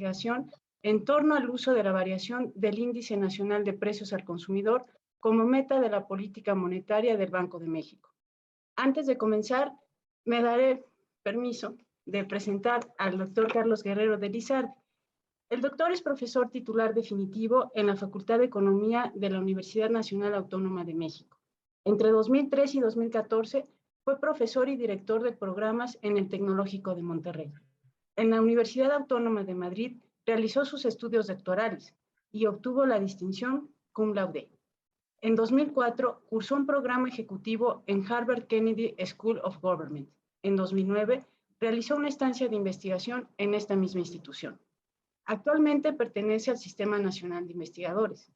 investigación en torno al uso de la variación del Índice Nacional de Precios al Consumidor como meta de la política monetaria del Banco de México. Antes de comenzar, me daré permiso de presentar al doctor Carlos Guerrero de Lizardi. El doctor es profesor titular definitivo en la Facultad de Economía de la Universidad Nacional Autónoma de México. Entre 2003 y 2014 fue profesor y director de programas en el Tecnológico de Monterrey. En la Universidad Autónoma de Madrid realizó sus estudios doctorales y obtuvo la distinción cum laude. En 2004 cursó un programa ejecutivo en Harvard Kennedy School of Government. En 2009 realizó una estancia de investigación en esta misma institución. Actualmente pertenece al Sistema Nacional de Investigadores.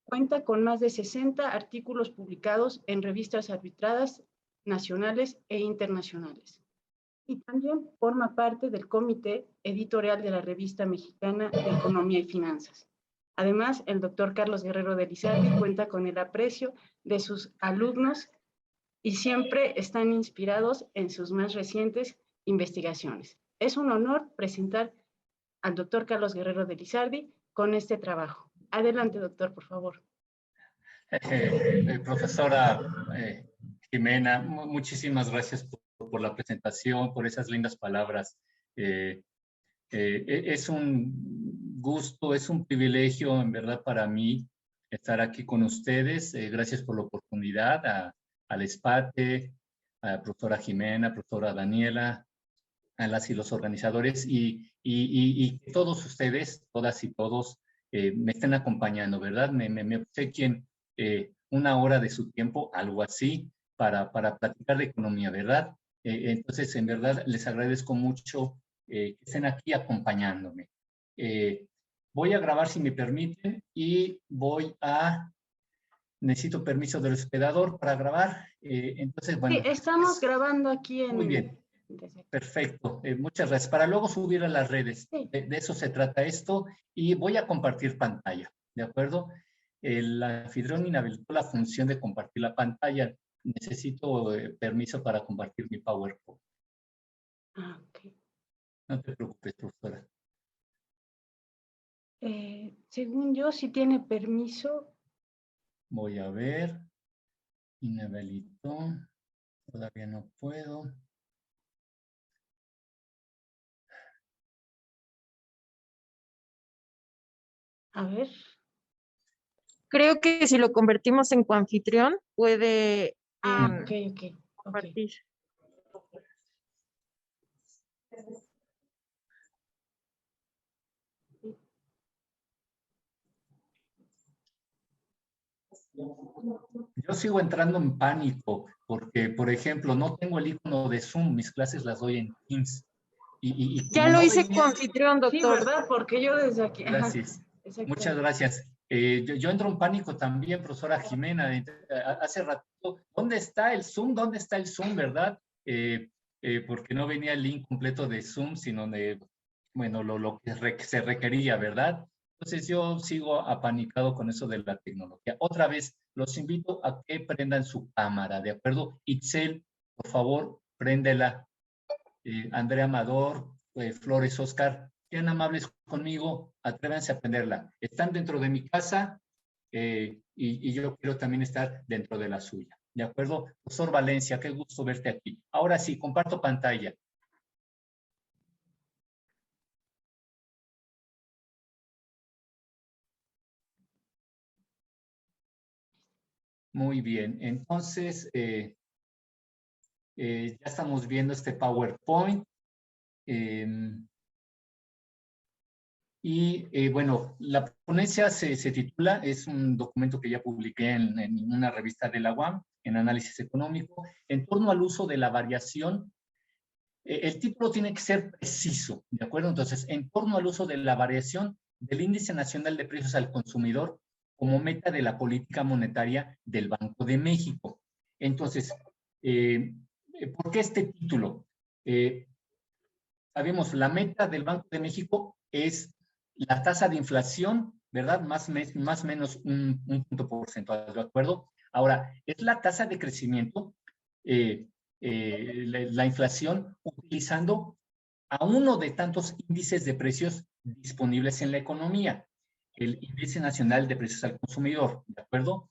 Cuenta con más de 60 artículos publicados en revistas arbitradas nacionales e internacionales. Y también forma parte del comité editorial de la Revista Mexicana de Economía y Finanzas. Además, el doctor Carlos Guerrero de Lizardi cuenta con el aprecio de sus alumnos y siempre están inspirados en sus más recientes investigaciones. Es un honor presentar al doctor Carlos Guerrero de Lizardi con este trabajo. Adelante, doctor, por favor. Profesora Jimena, muchísimas gracias por la presentación, por esas lindas palabras. Es un gusto, es un privilegio en verdad para mí estar aquí con ustedes. Gracias por la oportunidad, al ESPATE, a la profesora Jimena, profesora Daniela, a las y los organizadores y todos ustedes, todas y todos, me estén acompañando, ¿verdad? Me obsequien una hora de su tiempo, algo así, para platicar de economía, ¿verdad? Entonces, en verdad, les agradezco mucho que estén aquí acompañándome. Voy a grabar, si me permiten, y necesito permiso del hospedador para grabar. Entonces, bueno. Sí, estamos grabando aquí en... Muy bien. Perfecto, muchas gracias. Para luego subir a las redes, sí. de eso se trata esto, y voy a compartir pantalla, ¿de acuerdo? El anfitrión inhabilitó la función de compartir la pantalla. Necesito permiso para compartir mi PowerPoint. Ah, ok. No te preocupes, profesora. Según yo, si tiene permiso. Voy a ver. Inhabilitó. Todavía no puedo. A ver. Creo que si lo convertimos en coanfitrión, puede compartir. Yo sigo entrando en pánico porque, por ejemplo, no tengo el icono de Zoom. Mis clases las doy en Teams. Ya lo hice coanfitrión, doctor. Sí, ¿verdad? Porque yo desde aquí... Gracias. Muchas gracias. Yo entro en pánico también, profesora Jimena. Hace ratito, ¿dónde está el Zoom? ¿Dónde está el Zoom, verdad? Porque no venía el link completo de Zoom, sino de, bueno, lo que se requería, ¿verdad? Entonces yo sigo apanicado con eso de la tecnología. Otra vez, los invito a que prendan su cámara, ¿de acuerdo? Itzel, por favor, préndela. Andrea Amador, Flores, Oscar, sean amables conmigo, atrévanse a prenderla. Están dentro de mi casa y yo quiero también estar dentro de la suya. ¿De acuerdo? Profesor Valencia, qué gusto verte aquí. Ahora sí, comparto pantalla. Muy bien, entonces ya estamos viendo este PowerPoint. Bueno, la ponencia se titula, es un documento que ya publiqué en una revista de la UAM, en Análisis Económico, en torno al uso de la variación. El título tiene que ser preciso, ¿de acuerdo? Entonces, en torno al uso de la variación del Índice Nacional de Precios al Consumidor como meta de la política monetaria del Banco de México. Entonces, ¿por qué este título? Sabemos, la meta del Banco de México es la tasa de inflación, ¿verdad? Más o menos un punto porcentual, ¿de acuerdo? Ahora, es la tasa de crecimiento, la inflación, utilizando a uno de tantos índices de precios disponibles en la economía. El Índice Nacional de Precios al Consumidor, ¿de acuerdo?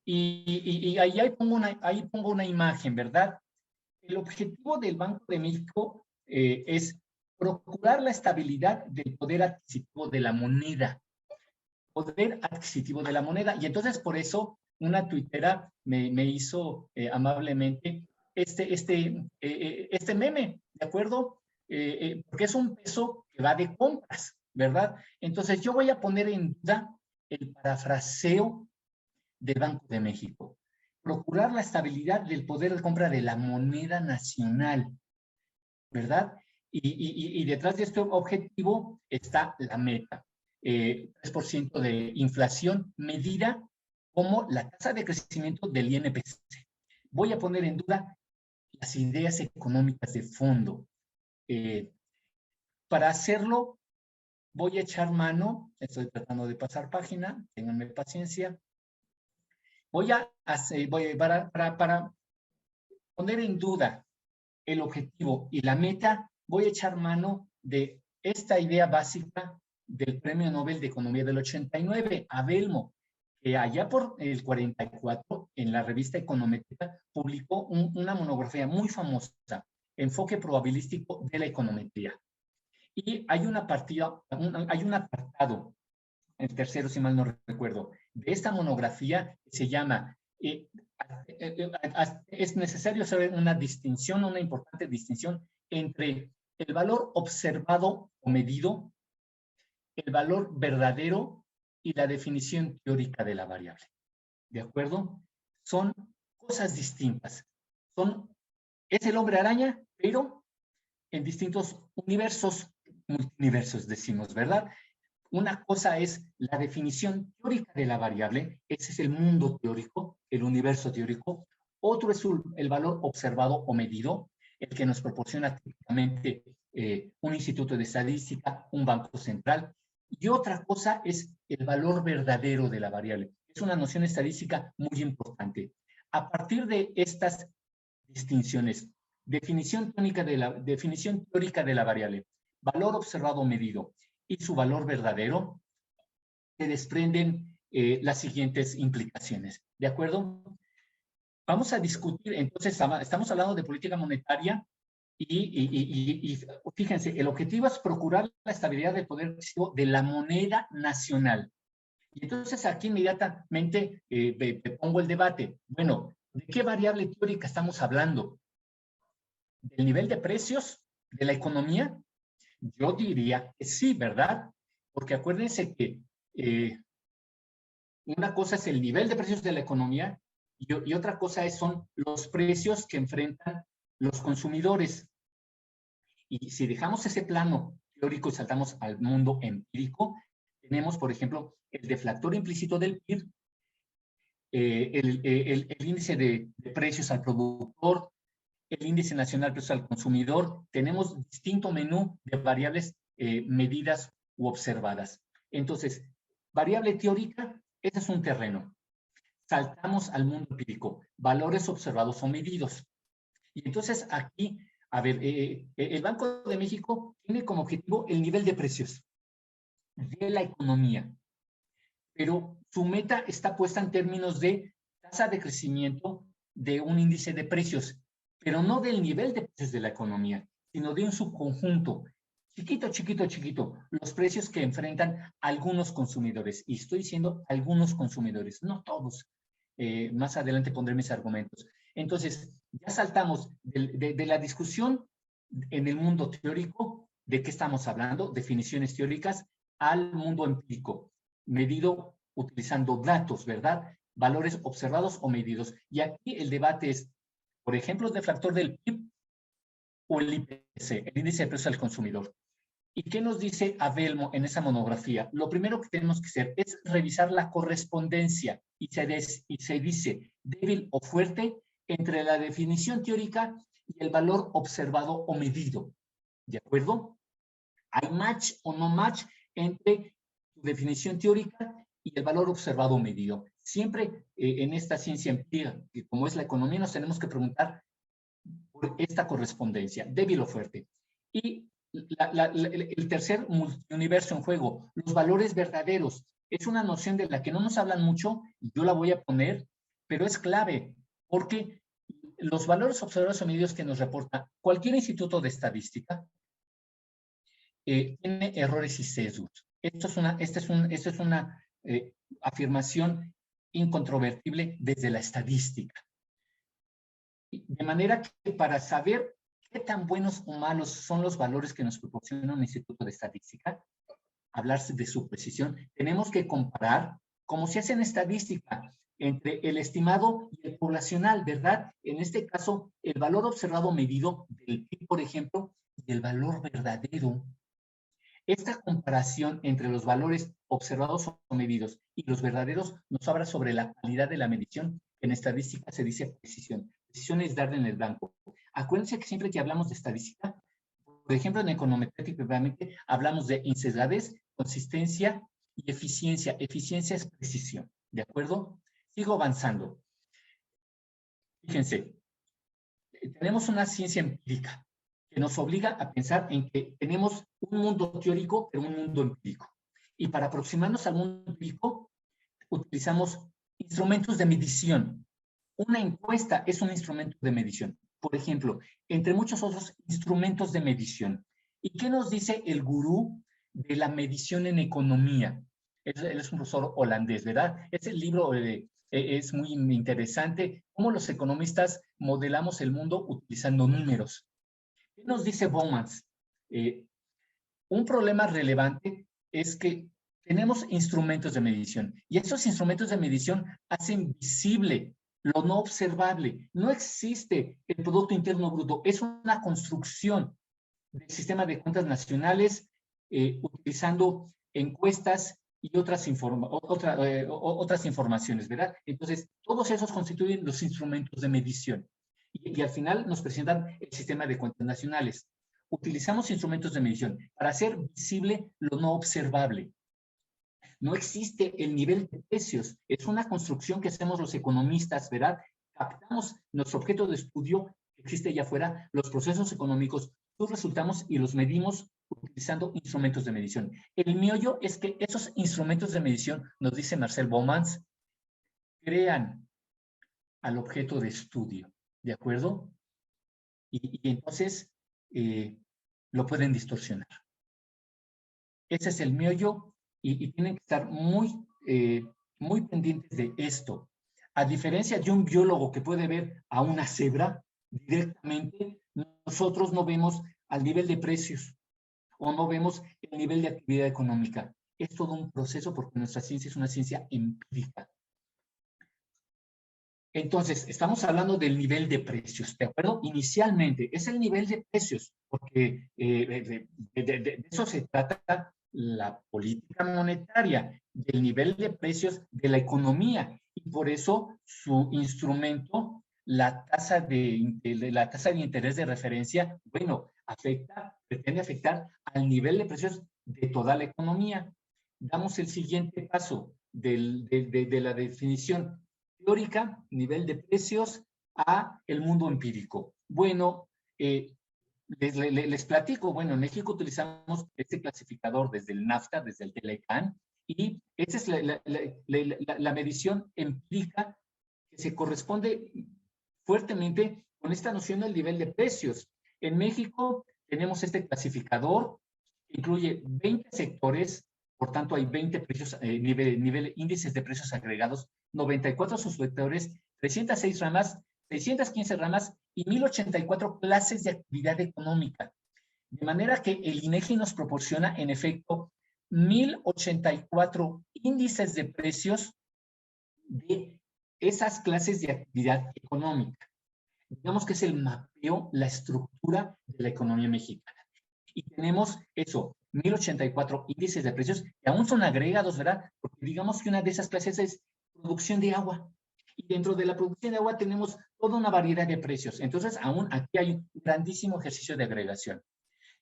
Y ahí pongo una imagen, ¿verdad? El objetivo del Banco de México es procurar la estabilidad del poder adquisitivo de la moneda. Poder adquisitivo de la moneda. Y entonces, por eso, una tuitera me hizo amablemente este meme, ¿de acuerdo? Porque es un peso que va de compras, ¿verdad? Entonces, yo voy a poner en duda el parafraseo del Banco de México. Procurar la estabilidad del poder de compra de la moneda nacional, ¿verdad? Y detrás de este objetivo está la meta. 3% de inflación medida como la tasa de crecimiento del INPC. Voy a poner en duda las ideas económicas de fondo. Para hacerlo, voy a echar mano, estoy tratando de pasar página, ténganme paciencia. Para poner en duda el objetivo y la meta, voy a echar mano de esta idea básica del Premio Nobel de Economía del 89, Avelmo, que allá por el 44, en la revista Econométrica, publicó una monografía muy famosa, Enfoque probabilístico de la econometría. Y hay un apartado, el tercero, si mal no recuerdo, de esta monografía que se llama es necesario saber una distinción, una importante distinción entre el valor observado o medido, el valor verdadero y la definición teórica de la variable. ¿De acuerdo? Son cosas distintas. Es el hombre araña, pero en distintos universos, multiversos decimos, ¿verdad? Una cosa es la definición teórica de la variable, ese es el mundo teórico, el universo teórico. Otro es el valor observado o medido, el que nos proporciona típicamente un instituto de estadística, un banco central. Y otra cosa es el valor verdadero de la variable. Es una noción estadística muy importante. A partir de estas distinciones, definición teórica de la variable, valor observado o medido, y su valor verdadero, se desprenden las siguientes implicaciones. ¿De acuerdo? Vamos a discutir, entonces, estamos hablando de política monetaria y fíjense, el objetivo es procurar la estabilidad del poder adquisitivo de la moneda nacional. Y entonces aquí inmediatamente pongo el debate. Bueno, ¿de qué variable teórica estamos hablando? ¿Del nivel de precios de la economía? Yo diría que sí, ¿verdad? Porque acuérdense que una cosa es el nivel de precios de la economía y otra cosa son los precios que enfrentan los consumidores. Y si dejamos ese plano teórico y saltamos al mundo empírico, tenemos, por ejemplo, el deflactor implícito del PIB, el índice de precios al productor, el índice nacional de precios al consumidor. Tenemos distinto menú de variables medidas u observadas. Entonces, variable teórica, ese es un terreno. Saltamos al mundo empírico, valores observados o medidos. Y entonces aquí, a ver, el Banco de México tiene como objetivo el nivel de precios de la economía, pero su meta está puesta en términos de tasa de crecimiento de un índice de precios, pero no del nivel de precios de la economía, sino de un subconjunto, chiquito, chiquito, chiquito, los precios que enfrentan algunos consumidores. Y estoy diciendo algunos consumidores, no todos. Más adelante pondré mis argumentos. Entonces, ya saltamos de la discusión en el mundo teórico, ¿de qué estamos hablando? Definiciones teóricas, al mundo empírico, medido utilizando datos, ¿verdad? Valores observados o medidos. Y aquí el debate es, por ejemplo, el deflactor del PIB o el IPC, el índice de precios al consumidor. ¿Y qué nos dice Avelmo en esa monografía? Lo primero que tenemos que hacer es revisar la correspondencia y se dice débil o fuerte entre la definición teórica y el valor observado o medido. ¿De acuerdo? ¿Hay match o no match entre tu definición teórica y el valor observado o medido? Siempre en esta ciencia empírica, que como es la economía, nos tenemos que preguntar por esta correspondencia, débil o fuerte. Y el tercer universo en juego, los valores verdaderos. Es una noción de la que no nos hablan mucho, y yo la voy a poner, pero es clave, porque los valores observados o medidos que nos reporta cualquier instituto de estadística tiene errores y sesgos. Esta es una afirmación incontrovertible desde la estadística. De manera que para saber qué tan buenos o malos son los valores que nos proporciona un instituto de estadística, hablarse de su precisión, tenemos que comparar, como se hace en estadística, entre el estimado y el poblacional, ¿verdad? En este caso, el valor observado medido del PIB, por ejemplo, y el valor verdadero. Esta comparación entre los valores observados o medidos y los verdaderos nos habla sobre la calidad de la medición. En estadística se dice precisión. Precisión es darle en el blanco. Acuérdense que siempre que hablamos de estadística, por ejemplo, en econometría típicamente hablamos de insesgadez, consistencia y eficiencia. Eficiencia es precisión, ¿de acuerdo? Sigo avanzando. Fíjense, tenemos una ciencia empírica que nos obliga a pensar en que tenemos un mundo teórico, pero un mundo empírico. Y para aproximarnos al mundo empírico, utilizamos instrumentos de medición. Una encuesta es un instrumento de medición. Por ejemplo, entre muchos otros instrumentos de medición. ¿Y qué nos dice el gurú de la medición en economía? Él es un profesor holandés, ¿verdad? Ese libro es muy interesante, cómo los economistas modelamos el mundo utilizando números. ¿Qué nos dice Baumans? Un problema relevante es que tenemos instrumentos de medición y esos instrumentos de medición hacen visible lo no observable. No existe el Producto Interno Bruto, es una construcción del sistema de cuentas nacionales utilizando encuestas y otras informaciones, ¿verdad? Entonces, todos esos constituyen los instrumentos de medición. Y al final nos presentan el sistema de cuentas nacionales. Utilizamos instrumentos de medición para hacer visible lo no observable. No existe el nivel de precios. Es una construcción que hacemos los economistas, ¿verdad? Captamos nuestro objeto de estudio que existe allá afuera, los procesos económicos, sus resultados y los medimos utilizando instrumentos de medición. El meollo es que esos instrumentos de medición, nos dice Marcel Baumans, crean al objeto de estudio. ¿De acuerdo? Y entonces lo pueden distorsionar. Ese es el meollo y tienen que estar muy pendientes de esto. A diferencia de un biólogo que puede ver a una cebra directamente, nosotros no vemos al nivel de precios o no vemos el nivel de actividad económica. Es todo un proceso porque nuestra ciencia es una ciencia empírica. Entonces, estamos hablando del nivel de precios, ¿de acuerdo? Inicialmente, es el nivel de precios, porque de eso se trata la política monetaria, del nivel de precios de la economía, y por eso su instrumento, la tasa de interés de referencia, bueno, pretende afectar al nivel de precios de toda la economía. Damos el siguiente paso de la definición teórica, nivel de precios, a el mundo empírico. Bueno, les platico, bueno, en México utilizamos este clasificador desde el NAFTA, desde el Telecan, y esa es la medición empírica que se corresponde fuertemente con esta noción del nivel de precios. En México tenemos este clasificador que incluye 20 sectores, por tanto hay 20 precios, índices de precios agregados, 94 subsectores, 306 ramas, 615 ramas y 1084 clases de actividad económica. De manera que el INEGI nos proporciona, en efecto, 1084 índices de precios de esas clases de actividad económica. Digamos que es el mapeo, la estructura de la economía mexicana. Y tenemos eso, 1084 índices de precios, que aún son agregados, ¿verdad? Porque digamos que una de esas clases es producción de agua. Y dentro de la producción de agua tenemos toda una variedad de precios. Entonces, aún aquí hay un grandísimo ejercicio de agregación.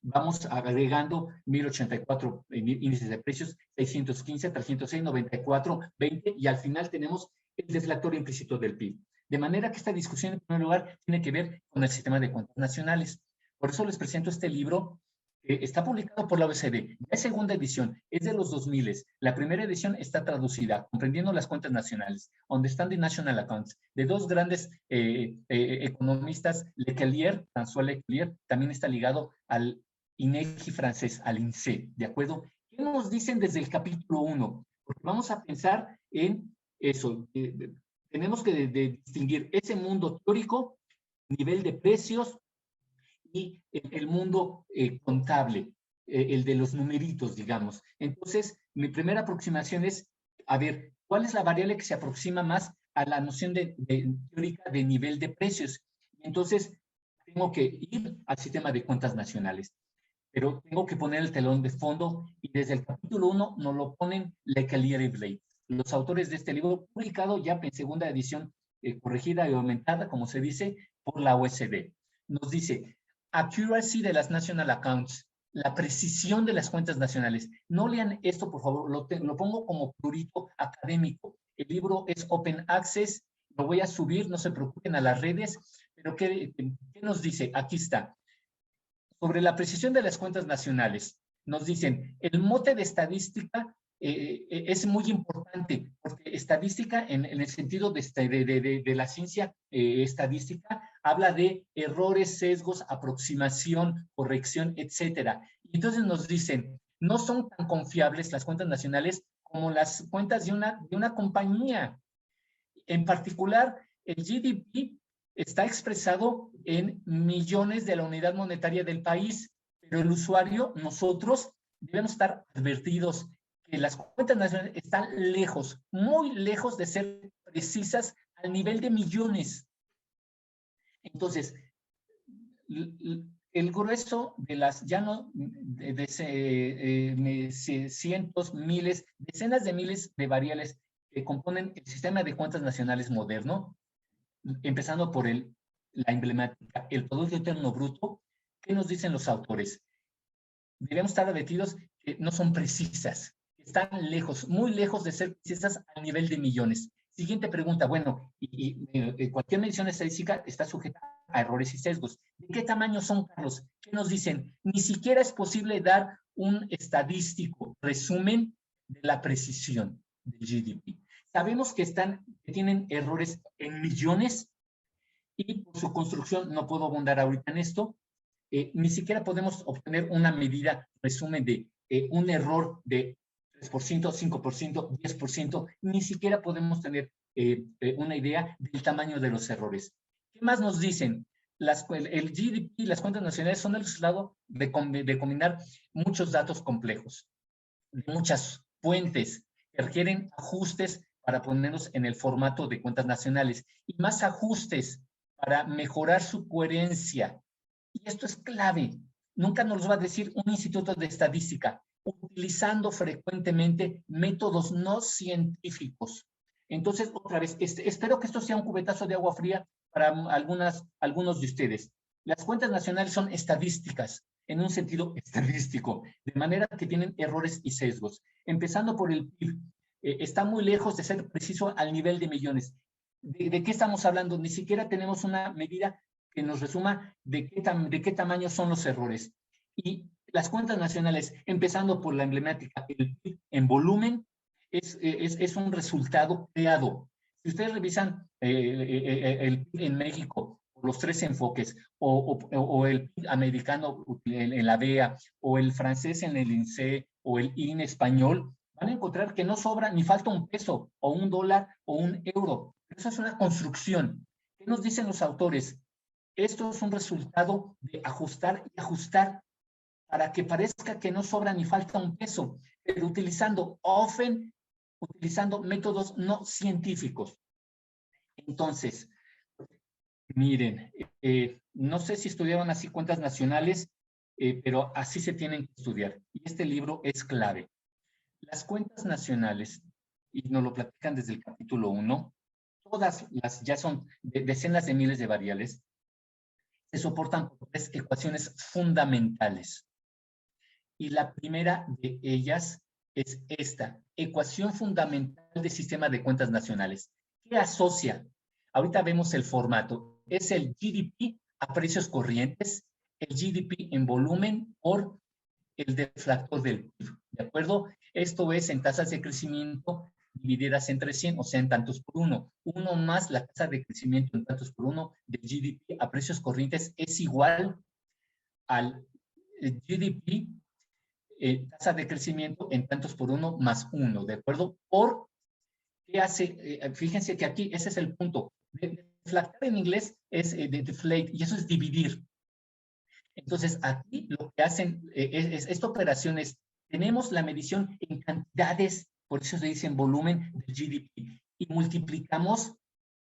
Vamos agregando 1084 índices de precios, 615, 306, 94, 20, y al final tenemos el deflactor implícito del PIB. De manera que esta discusión, en primer lugar, tiene que ver con el sistema de cuentas nacionales. Por eso les presento este libro Está publicado por la OECD. Es segunda edición, es de los 2000. La primera edición está traducida, comprendiendo las cuentas nacionales, donde están the national accounts, de dos grandes economistas, Letellier, François Letellier, también está ligado al INEGI francés, al INSEE, ¿de acuerdo? ¿Qué nos dicen desde el capítulo 1? Porque vamos a pensar en eso. Tenemos que distinguir ese mundo teórico, nivel de precios, y el mundo contable, el de los numeritos, digamos. Entonces, mi primera aproximación es, a ver, ¿cuál es la variable que se aproxima más a la noción teórica de nivel de precios? Entonces, tengo que ir al sistema de cuentas nacionales, pero tengo que poner el telón de fondo, y desde el capítulo 1 nos lo ponen Letellier y Blake, los autores de este libro, publicado ya en segunda edición, corregida y aumentada, como se dice, por la OECD. Nos dice, accuracy de las national accounts, la precisión de las cuentas nacionales. No lean esto, por favor, lo pongo como prurito académico. El libro es open access, lo voy a subir, no se preocupen, a las redes, pero ¿qué nos dice? Aquí está. Sobre la precisión de las cuentas nacionales, nos dicen, el mote de estadística es muy importante, porque estadística en el sentido de la ciencia estadística habla de errores, sesgos, aproximación, corrección, etcétera. Y entonces nos dicen, no son tan confiables las cuentas nacionales como las cuentas de una compañía. En particular, el GDP está expresado en millones de la unidad monetaria del país, pero el usuario, nosotros, debemos estar advertidos que las cuentas nacionales están lejos, muy lejos de ser precisas al nivel de millones. Entonces, el grueso de las, ya no de cientos, miles, decenas de miles de variables que componen el sistema de cuentas nacionales moderno, empezando por la emblemática, el Producto Interno Bruto. ¿Qué nos dicen los autores? Debemos estar advertidos que no son precisas, están lejos, muy lejos de ser precisas a nivel de millones. Siguiente pregunta, bueno, cualquier medición estadística está sujeta a errores y sesgos. ¿De qué tamaño son, Carlos? ¿Qué nos dicen? Ni siquiera es posible dar un estadístico resumen de la precisión del GDP. Sabemos que tienen errores en millones, y por su construcción, no puedo abundar ahorita en esto, ni siquiera podemos obtener una medida, resumen de un error de 3%, 5%, 10%, ni siquiera podemos tener una idea del tamaño de los errores. ¿Qué más nos dicen? El GDP y las cuentas nacionales son el resultado de combinar muchos datos complejos, de muchas fuentes que requieren ajustes para ponernos en el formato de cuentas nacionales, y más ajustes para mejorar su coherencia. Y esto es clave. Nunca nos lo va a decir un instituto de estadística, utilizando frecuentemente métodos no científicos. Entonces, otra vez, espero que esto sea un cubetazo de agua fría para algunos de ustedes. Las cuentas nacionales son estadísticas, en un sentido estadístico, de manera que tienen errores y sesgos. Empezando por el PIB, está muy lejos de ser preciso al nivel de millones. ¿De qué estamos hablando? Ni siquiera tenemos una medida que nos resuma de qué tamaño son los errores. Y las cuentas nacionales, empezando por la emblemática, el PIB en volumen, es un resultado creado. Si ustedes revisan el PIB en México, los tres enfoques, o el PIB americano en la BEA, o el francés en el INSEE, o el INE español, van a encontrar que no sobra ni falta un peso, o un dólar, o un euro. Esa es una construcción. ¿Qué nos dicen los autores? Esto es un resultado de ajustar y ajustar para que parezca que no sobra ni falta un peso, pero utilizando métodos no científicos. Entonces, miren, no sé si estudiaron así cuentas nacionales, pero así se tienen que estudiar. Y este libro es clave. Las cuentas nacionales, y nos lo platican desde el capítulo 1, todas ya son decenas de miles de variables, se soportan por tres ecuaciones fundamentales. Y la primera de ellas es esta, ecuación fundamental del sistema de cuentas nacionales. ¿Qué asocia? Ahorita vemos el formato. Es el GDP a precios corrientes, el GDP en volumen por el deflactor del PIB, ¿de acuerdo? Esto es en tasas de crecimiento divididas entre 100, o sea, en tantos por uno. Uno más la tasa de crecimiento en tantos por uno del GDP a precios corrientes es igual al GDP, tasa de crecimiento en tantos por uno más uno, ¿de acuerdo? ¿Por qué hace? Fíjense que aquí ese es el punto. Deflactar en inglés es deflate, y eso es dividir. Entonces, aquí lo que hacen esta operación es, tenemos la medición en cantidades, por eso se dice en volumen del GDP, y multiplicamos,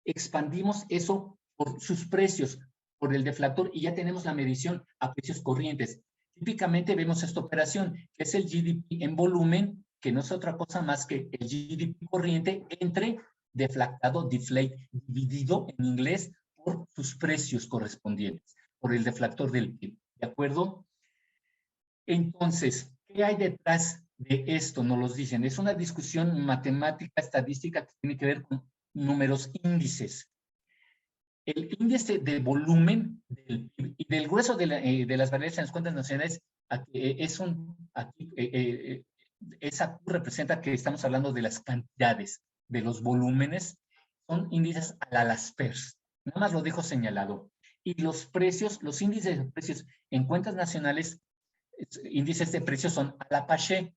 expandimos eso por sus precios, por el deflactor, y ya tenemos la medición a precios corrientes. Típicamente vemos esta operación, que es el GDP en volumen, que no es otra cosa más que el GDP corriente entre deflactado, deflate, dividido en inglés por sus precios correspondientes, por el deflactor del PIB. ¿De acuerdo? Entonces, ¿qué hay detrás de esto? Nos lo dicen. Es una discusión matemática, estadística, que tiene que ver con números índices. El índice de volumen del PIB y del grueso de las variables en las cuentas nacionales esa representa que estamos hablando de las cantidades, de los volúmenes, son índices a las PERS. Nada más lo dejo señalado. Y los precios, los índices de precios en cuentas nacionales, índices de precios son a la PACHE.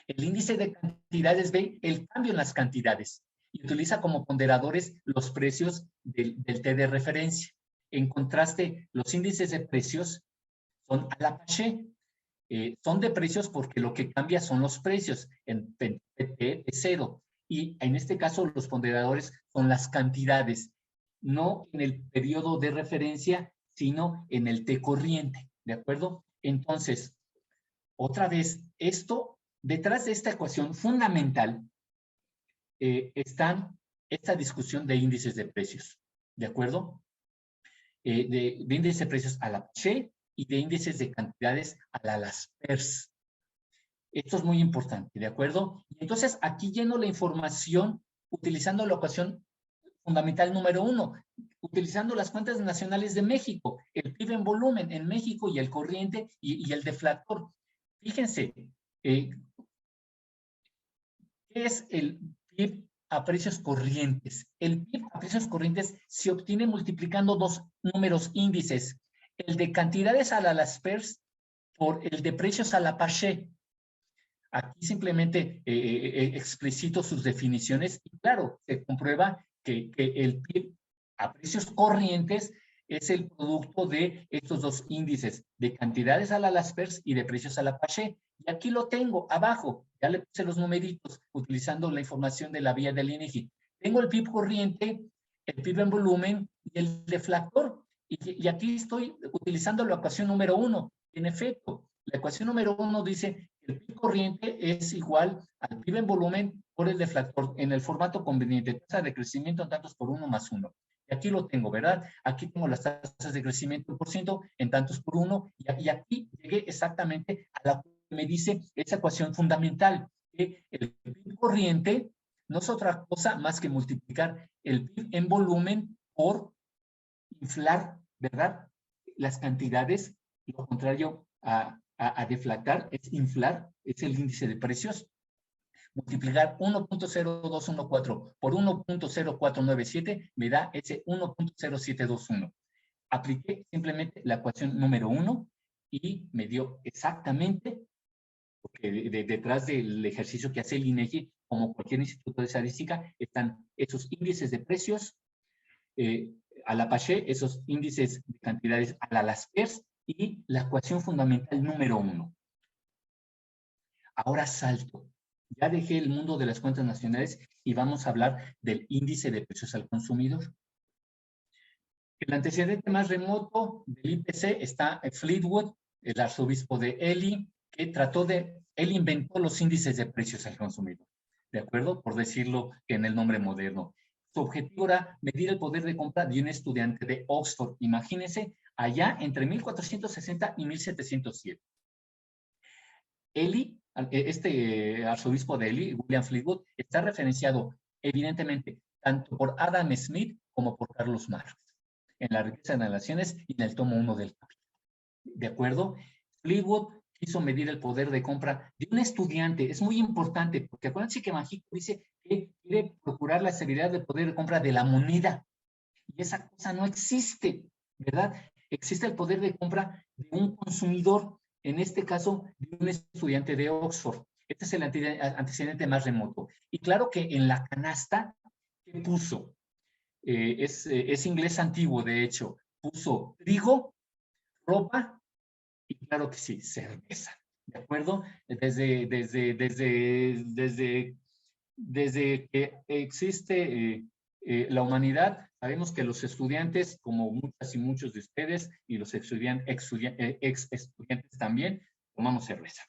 El índice de cantidades ve el cambio en las cantidades y utiliza como ponderadores los precios del T de referencia. En contraste, los índices de precios son a la PACHE. Son de precios porque lo que cambia son los precios en PT de 0. Y en este caso los ponderadores son las cantidades, no en el periodo de referencia, sino en el T corriente, ¿de acuerdo? Entonces, otra vez, detrás de esta ecuación fundamental está esta discusión de índices de precios, ¿de acuerdo? De índices de precios a la PACHE y de índices de cantidades a las PERS. Esto es muy importante, ¿de acuerdo? Entonces, aquí lleno la información utilizando la ecuación fundamental número 1, utilizando las cuentas nacionales de México, el PIB en volumen en México y el corriente y el deflactor. Fíjense, ¿qué es el PIB a precios corrientes? El PIB a precios corrientes se obtiene multiplicando dos números índices, el de cantidades a las PERS por el de precios a la PACHE. Aquí simplemente explicito sus definiciones y claro, se comprueba que el PIB a precios corrientes es el producto de estos dos índices, de cantidades a las PERS y de precios a la PACHE. Y aquí lo tengo abajo, ya le puse los numeritos utilizando la información de la vía del INEGI. Tengo el PIB corriente, el PIB en volumen y el deflactor. Y aquí estoy utilizando la ecuación número 1. En efecto, la ecuación número 1 dice que el PIB corriente es igual al PIB en volumen por el deflactor en el formato conveniente, tasa de crecimiento en tantos por 1 más 1. Y aquí lo tengo, ¿verdad? Aquí tengo las tasas de crecimiento en % en tantos por 1 y aquí llegué exactamente a la que me dice esa ecuación fundamental, que el PIB corriente no es otra cosa más que multiplicar el PIB en volumen por inflar, ¿verdad? Las cantidades, lo contrario a deflactar es inflar, es el índice de precios. Multiplicar 1.0214 por 1.0497 me da ese 1.0721. Apliqué simplemente la ecuación número 1 y me dio exactamente, porque detrás del ejercicio que hace el INEGI, como cualquier instituto de estadística, están esos índices de precios, a la PACHE, esos índices de cantidades a las PERS y la ecuación fundamental número 1. Ahora salto. Ya dejé el mundo de las cuentas nacionales y vamos a hablar del índice de precios al consumidor. El antecedente más remoto del IPC está en Fleetwood, el arzobispo de Ely, que él inventó los índices de precios al consumidor, ¿de acuerdo? Por decirlo en el nombre moderno. Su objetivo era medir el poder de compra de un estudiante de Oxford. Imagínense, allá entre 1460 y 1707. Ely, este arzobispo de Ely, William Fleetwood, está referenciado evidentemente tanto por Adam Smith como por Carlos Marx en La riqueza de las naciones y en el tomo 1 del capítulo. ¿De acuerdo? Fleetwood quiso medir el poder de compra de un estudiante. Es muy importante, porque acuérdense que Banxico dice que quiere procurar la estabilidad del poder de compra de la moneda. Y esa cosa no existe, ¿verdad? Existe el poder de compra de un consumidor, en este caso, de un estudiante de Oxford. Este es el antecedente más remoto. Y claro que en la canasta, ¿qué puso? Es inglés antiguo, de hecho. Puso trigo, ropa y claro que sí, cerveza. ¿De acuerdo? Desde que existe la humanidad, sabemos que los estudiantes, como muchas y muchos de ustedes, y los ex estudiantes también, tomamos cerveza.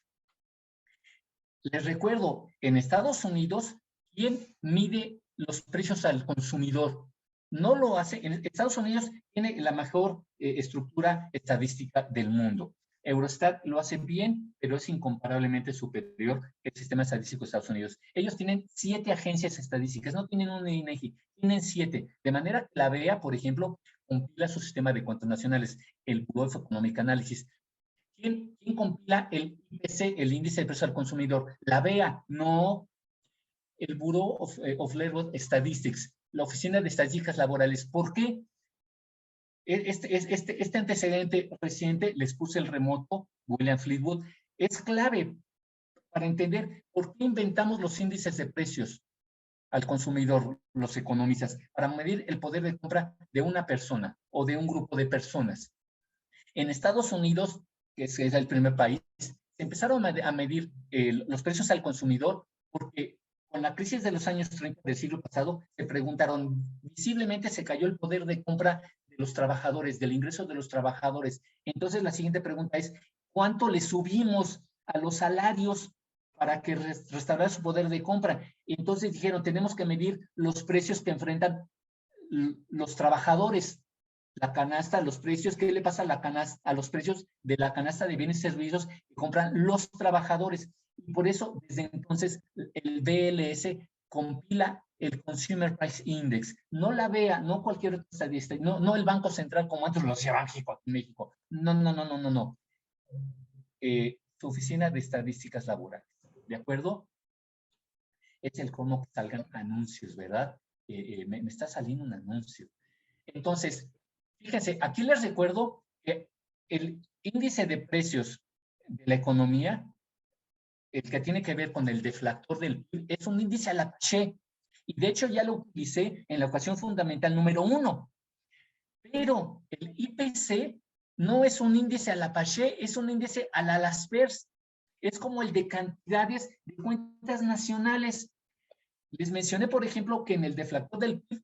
Les recuerdo, en Estados Unidos, ¿quién mide los precios al consumidor? No lo hace. En Estados Unidos tiene la mejor estructura estadística del mundo. Eurostat lo hace bien, pero es incomparablemente superior al sistema estadístico de Estados Unidos. Ellos tienen 7 agencias estadísticas, no tienen un INEGI, tienen 7. De manera que la BEA, por ejemplo, compila su sistema de cuentas nacionales, el Bureau of Economic Analysis. ¿Quién compila el IPC, el índice de precio al consumidor? La BEA, no el Bureau of Labor Statistics, la Oficina de Estadísticas Laborales. ¿Por qué? Este antecedente reciente, les puse el remoto, William Fleetwood, es clave para entender por qué inventamos los índices de precios al consumidor, los economistas, para medir el poder de compra de una persona o de un grupo de personas. En Estados Unidos, que es el primer país, se empezaron a medir los precios al consumidor porque con la crisis de los años 30 del siglo pasado se preguntaron, visiblemente se cayó el poder de compra de los trabajadores, del ingreso de los trabajadores. Entonces la siguiente pregunta es, ¿cuánto le subimos a los salarios para que restaurar su poder de compra? Entonces dijeron, tenemos que medir los precios que enfrentan los trabajadores. La canasta, los precios, ¿qué le pasa a la canasta, a los precios de la canasta de bienes y servicios que compran los trabajadores? Y por eso, desde entonces, el BLS compila el Consumer Price Index. No la BEA, no cualquier otra estadística, no el Banco Central como antes lo hacía Banxico en México. No. Su Oficina de Estadísticas Laborales. ¿De acuerdo? Es el cómo que salgan anuncios, ¿verdad? Me está saliendo un anuncio. Entonces, fíjense, aquí les recuerdo que el índice de precios de la economía, el que tiene que ver con el deflactor del PIB, es un índice Apache. Y de hecho ya lo utilicé en la ecuación fundamental número 1. Pero el IPC no es un índice Apache, es un índice a la Laspers. Es como el de cantidades de cuentas nacionales. Les mencioné, por ejemplo, que en el deflactor del PIB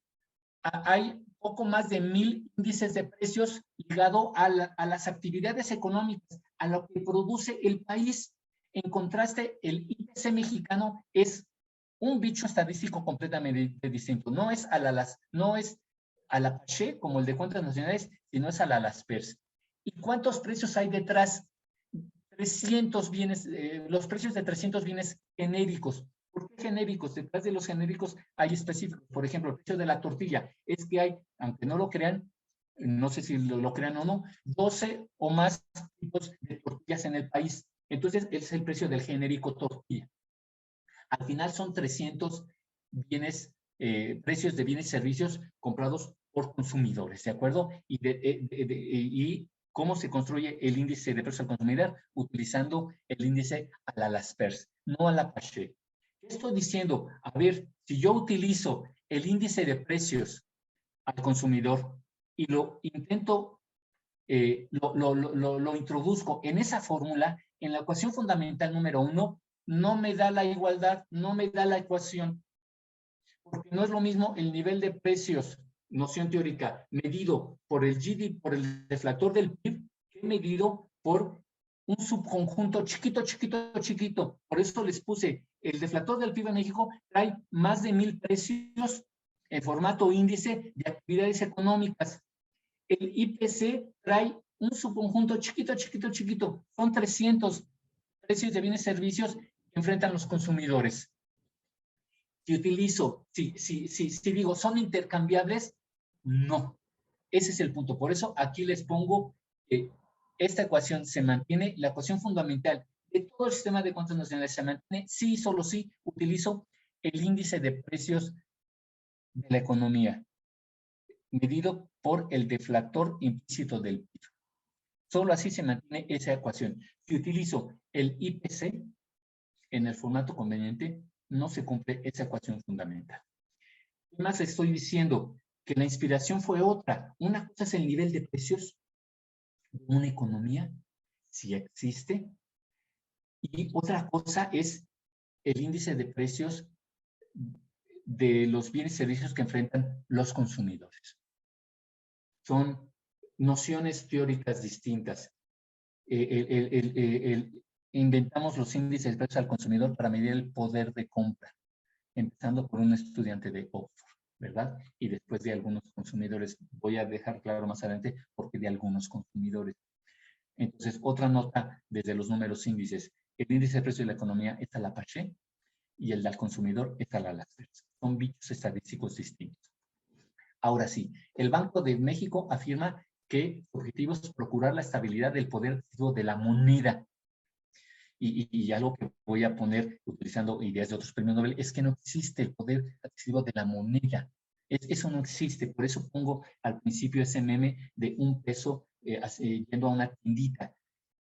hay poco más de 1000 índices de precios ligado a las actividades económicas, a lo que produce el país. En contraste, el IPC mexicano es un bicho estadístico completamente distinto. No es a la Pache, como el de cuentas nacionales, sino es a la Laspers. ¿Y cuántos precios hay detrás? 300 bienes, los precios de 300 bienes genéricos. ¿Por qué genéricos? Detrás de los genéricos hay específicos. Por ejemplo, el precio de la tortilla. Es que hay, aunque no lo crean, no sé si lo crean o no, 12 o más tipos de tortillas en el país. Entonces, ese es el precio del genérico tortilla. Al final son 300 bienes, precios de bienes y servicios comprados por consumidores, ¿de acuerdo? Y cómo se construye el índice de precio al consumidor utilizando el índice a la Laspers, no a la Pache. ¿Qué estoy diciendo? A ver, si yo utilizo el índice de precios al consumidor y lo intento, lo introduzco en esa fórmula, en la ecuación fundamental número 1, no me da la igualdad, no me da la ecuación, porque no es lo mismo el nivel de precios, noción teórica, medido por el GDP, por el deflactor del PIB, que medido por un subconjunto chiquito. Por eso les puse, el deflactor del PIB en México trae más de 1000 precios en formato índice de actividades económicas. El IPC trae un subconjunto chiquito. Son 300 precios de bienes y servicios que enfrentan los consumidores. Si utilizo, si digo, ¿son intercambiables? No. Ese es el punto. Por eso aquí les pongo esta ecuación se mantiene, la ecuación fundamental de todo el sistema de cuentas nacionales se mantiene si, solo si utilizo el índice de precios de la economía, medido por el deflactor implícito del PIB. Solo así se mantiene esa ecuación. Si utilizo el IPC en el formato conveniente, no se cumple esa ecuación fundamental. ¿Qué más estoy diciendo? Que la inspiración fue otra. Una cosa es el nivel de precios de una economía, si existe, y otra cosa es el índice de precios de los bienes y servicios que enfrentan los consumidores. Son nociones teóricas distintas. Inventamos los índices de precios al consumidor para medir el poder de compra, empezando por un estudiante de Oxford, ¿verdad? Y después de algunos consumidores. Voy a dejar claro más adelante por qué de algunos consumidores. Entonces, otra nota desde los números índices. El índice de precios de la economía es a la Pache y el del consumidor es a la Laspers. Son bichos estadísticos distintos. Ahora sí, el Banco de México afirma que su objetivo es procurar la estabilidad del poder adquisitivo de la moneda. Y algo que voy a poner utilizando ideas de otros premios Nobel es que no existe el poder adquisitivo de la moneda. Eso no existe. Por eso pongo al principio ese meme de un peso yendo a una tiendita.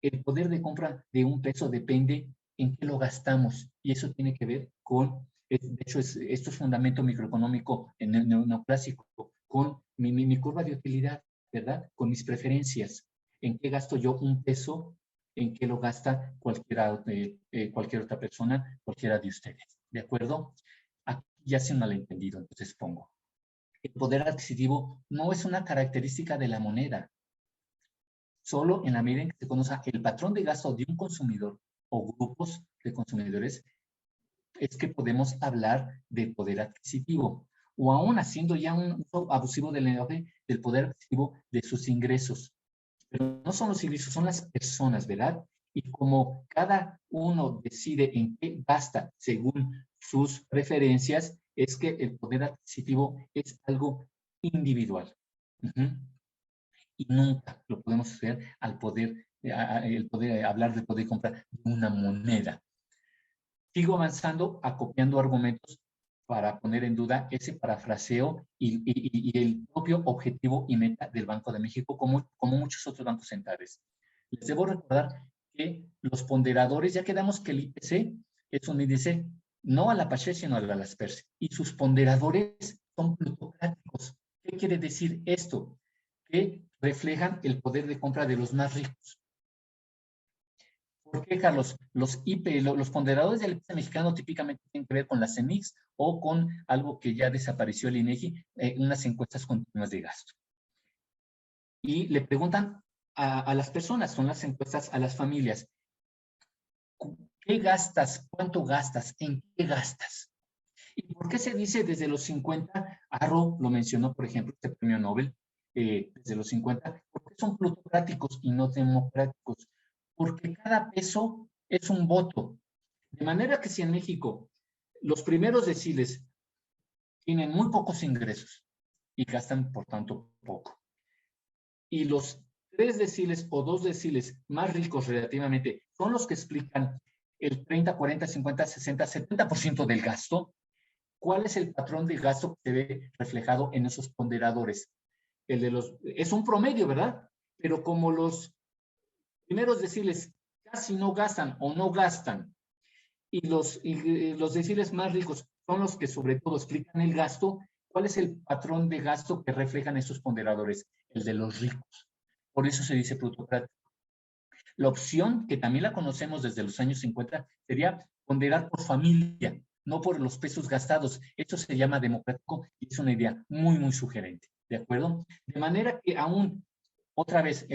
El poder de compra de un peso depende en qué lo gastamos. Y eso tiene que ver con, de hecho, esto es fundamento microeconómico en el neoclásico, con mi curva de utilidad, ¿verdad? Con mis preferencias. ¿En qué gasto yo un peso? ¿En qué lo gasta cualquier otra persona, cualquiera de ustedes? ¿De acuerdo? Aquí ya se me ha malentendido, entonces pongo. El poder adquisitivo no es una característica de la moneda. Solo en la medida en que se conozca el patrón de gasto de un consumidor o grupos de consumidores es que podemos hablar de poder adquisitivo. O aún haciendo ya un uso abusivo del lenguaje del poder adquisitivo de sus ingresos. Pero no son los ingresos, son las personas, ¿verdad? Y como cada uno decide en qué gasta según sus preferencias, es que el poder adquisitivo es algo individual. Y nunca lo podemos hacer al poder, hablar del poder de compra de una moneda. Sigo avanzando, acopiando argumentos para poner en duda ese parafraseo y el propio objetivo y meta del Banco de México, como muchos otros bancos centrales. Les debo recordar que los ponderadores, ya quedamos que el IPC es un índice no a la Pache, sino a la Laspers, y sus ponderadores son plutocráticos. ¿Qué quiere decir esto? Que reflejan el poder de compra de los más ricos. ¿Por qué, Carlos? Los ponderadores del IPC mexicano típicamente tienen que ver con las CEMIX o con algo que ya desapareció el INEGI, unas encuestas continuas de gasto. Y le preguntan a las personas, son las encuestas a las familias, ¿qué gastas? ¿Cuánto gastas? ¿En qué gastas? ¿Y por qué se dice desde los 50? Arro lo mencionó, por ejemplo, este premio Nobel, desde los 50, porque son plutocráticos y no democráticos. Porque cada peso es un voto. De manera que si en México los primeros deciles tienen muy pocos ingresos y gastan, por tanto, poco, y los 3 deciles o 2 deciles más ricos relativamente son los que explican el 30, 40, 50, 60, 70% del gasto, ¿cuál es el patrón de gasto que se ve reflejado en esos ponderadores? Es un promedio, ¿verdad? Pero como los primeros deciles casi no gastan o no gastan, y los deciles más ricos son los que sobre todo explican el gasto, ¿cuál es el patrón de gasto que reflejan esos ponderadores? El de los ricos. Por eso se dice plutocrático. La opción, que también la conocemos desde los años 50, sería ponderar por familia, no por los pesos gastados. Esto se llama democrático y es una idea muy, muy sugerente. ¿De acuerdo? De manera que aún, otra vez,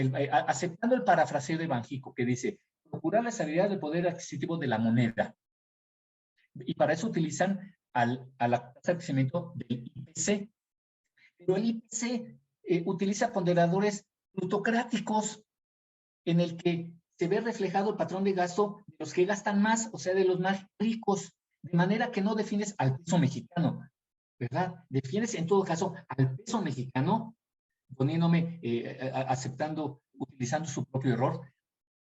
aceptando el parafraseo de Banjico, que dice, procurar la estabilidad del poder adquisitivo de la moneda. Y para eso utilizan a la tasa de crecimiento del IPC. Pero el IPC utiliza ponderadores plutocráticos en el que se ve reflejado el patrón de gasto de los que gastan más, o sea, de los más ricos, de manera que no defines al peso mexicano, ¿verdad? Defines en todo caso al peso mexicano poniéndome, aceptando, utilizando su propio error.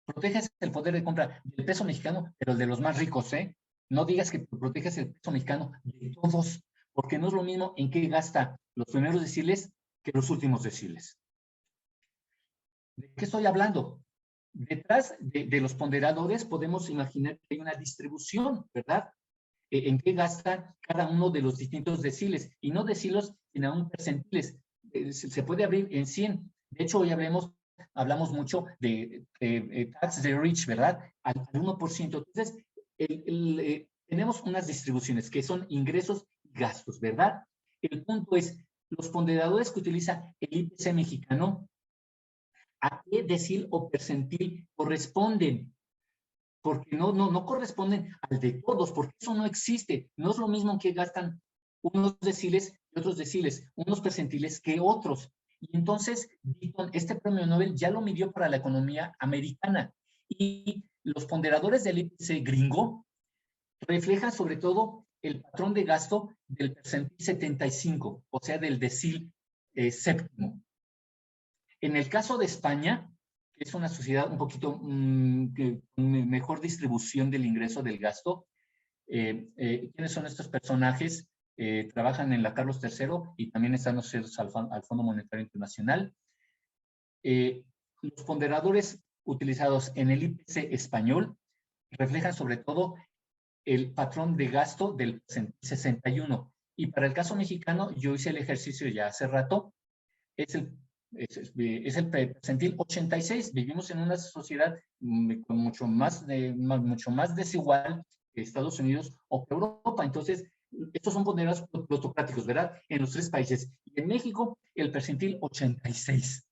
Proteges el poder de compra del peso mexicano, pero el de los más ricos, ¿eh? No digas que proteges el peso mexicano de todos, porque no es lo mismo en qué gasta los primeros deciles que los últimos deciles. ¿De qué estoy hablando? Detrás de los ponderadores podemos imaginar que hay una distribución, ¿verdad? En qué gasta cada uno de los distintos deciles, y no decilos, sino aún percentiles. Se puede abrir en 100. De hecho, hoy hablamos mucho de tax the rich, ¿verdad? Al 1%. Entonces, tenemos unas distribuciones que son ingresos y gastos, ¿verdad? El punto es, los ponderadores que utiliza el IPC mexicano, ¿a qué decil o percentil corresponden? Porque no corresponden al de todos, porque eso no existe. No es lo mismo que gastan unos deciles y otros deciles, unos percentiles que otros. Y entonces, Deaton, este premio Nobel ya lo midió para la economía americana. Y los ponderadores del IPC gringo reflejan sobre todo el patrón de gasto del percentil 75, o sea, del decil séptimo. En el caso de España, que es una sociedad un poquito con mejor distribución del ingreso del gasto, ¿quiénes son estos personajes? Trabajan en la Carlos III y también están asociados al Fondo Monetario Internacional. Los ponderadores utilizados en el IPC español reflejan sobre todo el patrón de gasto del 61. Y para el caso mexicano, yo hice el ejercicio ya hace rato, es el percentil 86. Vivimos en una sociedad con mucho más desigual que Estados Unidos o que Europa. Entonces, estos son ponderadores plutocráticos, ¿verdad? En los 3 países. Y en México, el percentil 86.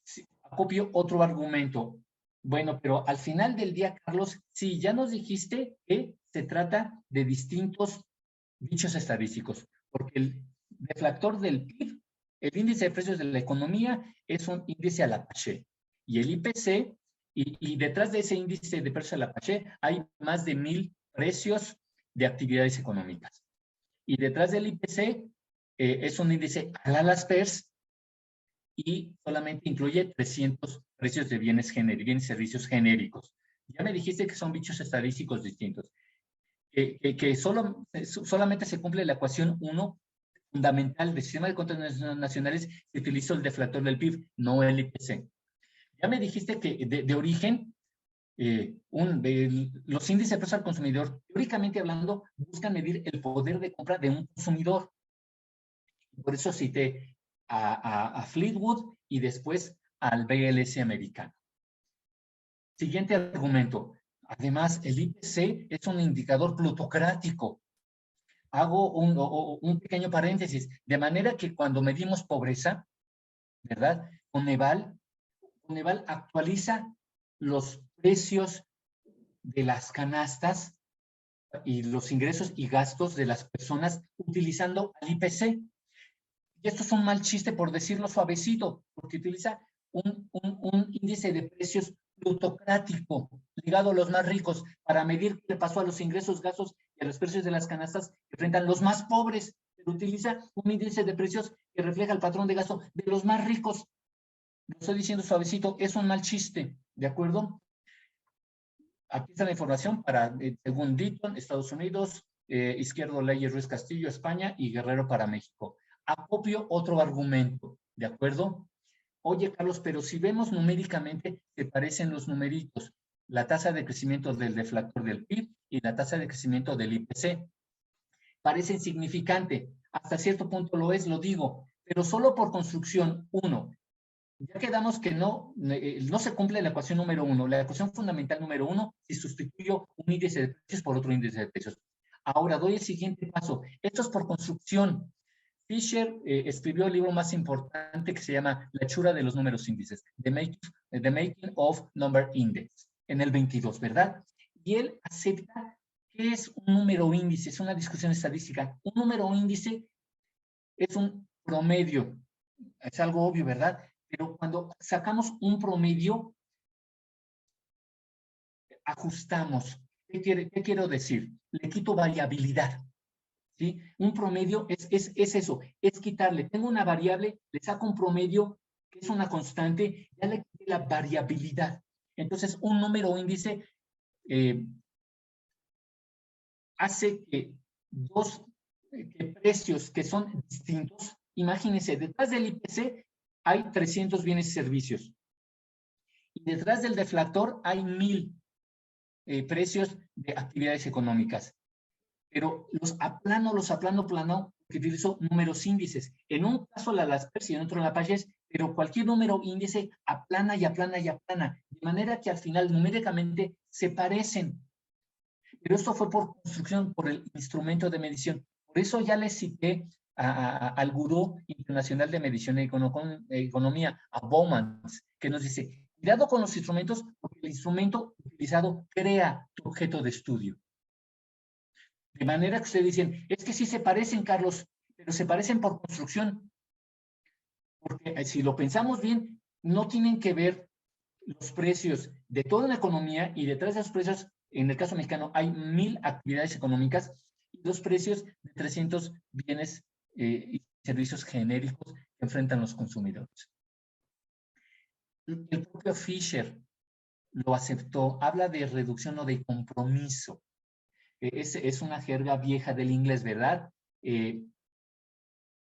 Sí, acopio otro argumento. Bueno, pero al final del día, Carlos, sí, ya nos dijiste que se trata de distintos dichos estadísticos, porque el deflactor del PIB, el índice de precios de la economía, es un índice al Apache. Y el IPC, y detrás de ese índice de precios al Apache, hay más de 1000 precios de actividades económicas. Y detrás del IPC es un índice al Alaspers y solamente incluye 300 precios de bienes y servicios genéricos. Ya me dijiste que son bichos estadísticos distintos. Que solamente se cumple la ecuación 1 fundamental del sistema de cuentas nacionales, se utilizó el deflactor del PIB, no el IPC. Ya me dijiste que de origen, los índices de precios al consumidor, teóricamente hablando, buscan medir el poder de compra de un consumidor. Por eso cité a Fleetwood y después al BLS americano. Siguiente argumento. Además, el IPC es un indicador plutocrático. Hago un pequeño paréntesis, de manera que cuando medimos pobreza, ¿verdad? Coneval actualiza los precios de las canastas y los ingresos y gastos de las personas utilizando al IPC. Y esto es un mal chiste, por decirlo suavecito, porque utiliza un índice de precios plutocrático ligado a los más ricos para medir qué le pasó a los ingresos, gastos y a los precios de las canastas que enfrentan los más pobres. Pero utiliza un índice de precios que refleja el patrón de gasto de los más ricos. Lo estoy diciendo suavecito, es un mal chiste, ¿de acuerdo? Aquí está la información para, según Deaton, Estados Unidos, Izquierdo Leyes Ruiz Castillo, España, y Guerrero para México. Acopio otro argumento, ¿de acuerdo? Oye, Carlos, pero si vemos numéricamente, se parecen los numeritos. La tasa de crecimiento del deflactor del PIB y la tasa de crecimiento del IPC. Parece insignificante. Hasta cierto punto lo es, lo digo, pero solo por construcción. 1. Ya quedamos que no se cumple la ecuación número 1. La ecuación fundamental número 1, si sustituyo un índice de precios por otro índice de precios. Ahora doy el siguiente paso. Esto es por construcción. Fisher escribió el libro más importante que se llama La hechura de los números índices, The Making of Number Index, en el 22, ¿verdad? Y él acepta que es un número índice, es una discusión estadística. Un número índice es un promedio, es algo obvio, ¿verdad? Pero cuando sacamos un promedio, ajustamos. ¿Qué quiero decir? Le quito variabilidad. ¿sí? Un promedio es eso, es quitarle. Tengo una variable, le saco un promedio que es una constante, ya le quité la variabilidad. Entonces, un número o índice hace que dos precios que son distintos, imagínense, detrás del IPC hay 300 bienes y servicios. Y detrás del deflactor hay 1000 precios de actividades económicas. Pero los aplano, porque utilizo números índices. En un caso la Laspers y en otro la Pages, pero cualquier número índice aplana y aplana y aplana, de manera que al final numéricamente se parecen. Pero esto fue por construcción, por el instrumento de medición. Por eso ya les cité al gurú internacional de medición y economía, a Bowman, que nos dice, cuidado con los instrumentos, porque el instrumento utilizado crea tu objeto de estudio. De manera que ustedes dicen, es que sí se parecen, Carlos, pero se parecen por construcción. Porque si lo pensamos bien, no tienen que ver los precios de toda la economía, y detrás de esos precios, en el caso mexicano, hay 1000 actividades económicas y los precios de 300 bienes y servicios genéricos que enfrentan los consumidores. El propio Fisher lo aceptó, habla de reducción o de compromiso. Es una jerga vieja del inglés, ¿verdad?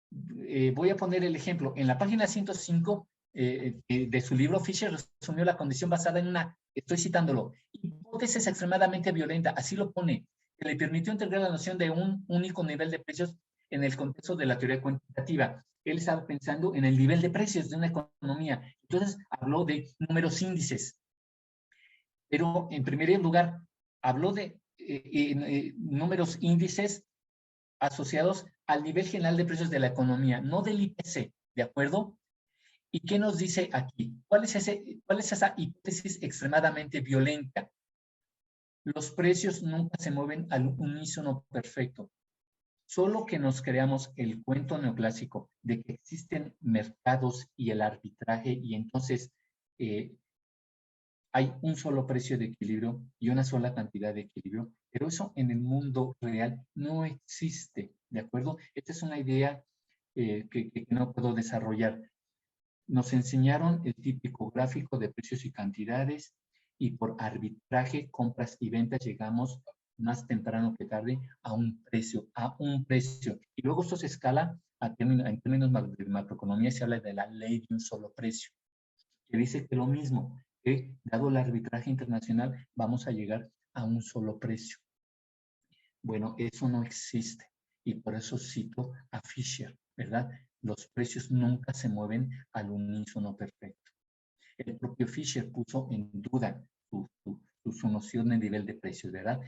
Voy a poner el ejemplo. En la página 105 de su libro, Fisher resumió la condición basada en una, estoy citándolo, hipótesis extremadamente violenta, así lo pone, que le permitió integrar la noción de un único nivel de precios en el contexto de la teoría cuantitativa. Él estaba pensando en el nivel de precios de una economía. Entonces habló de números índices. Pero en primer lugar, habló de números índices asociados al nivel general de precios de la economía, no del IPC, ¿de acuerdo? ¿Y qué nos dice aquí? ¿Cuál es esa hipótesis extremadamente violenta? Los precios nunca se mueven al unísono perfecto. Solo que nos creamos el cuento neoclásico de que existen mercados y el arbitraje, y entonces hay un solo precio de equilibrio y una sola cantidad de equilibrio, pero eso en el mundo real no existe, ¿de acuerdo? Esta es una idea que no puedo desarrollar. Nos enseñaron el típico gráfico de precios y cantidades, y por arbitraje, compras y ventas, llegamos más temprano que tarde a un precio, Y luego esto se escala en términos de macroeconomía, se habla de la ley de un solo precio, que dice que lo mismo, que dado el arbitraje internacional, vamos a llegar a un solo precio. Bueno, eso no existe, y por eso cito a Fisher, ¿verdad? Los precios nunca se mueven al unísono perfecto. El propio Fisher puso en duda su noción de nivel de precios, ¿verdad?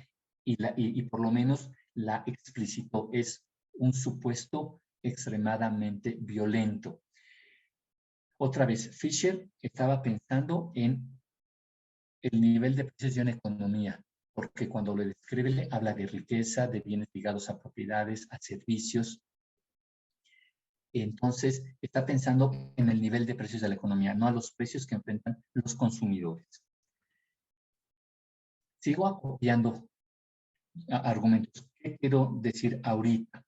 Y por lo menos la explicitó. Es un supuesto extremadamente violento. Otra vez, Fisher estaba pensando en el nivel de precios de una economía, porque cuando lo describe habla de riqueza, de bienes ligados a propiedades, a servicios. Entonces, está pensando en el nivel de precios de la economía, no a los precios que enfrentan los consumidores. Sigo acopiando argumentos. ¿Qué quiero decir ahorita?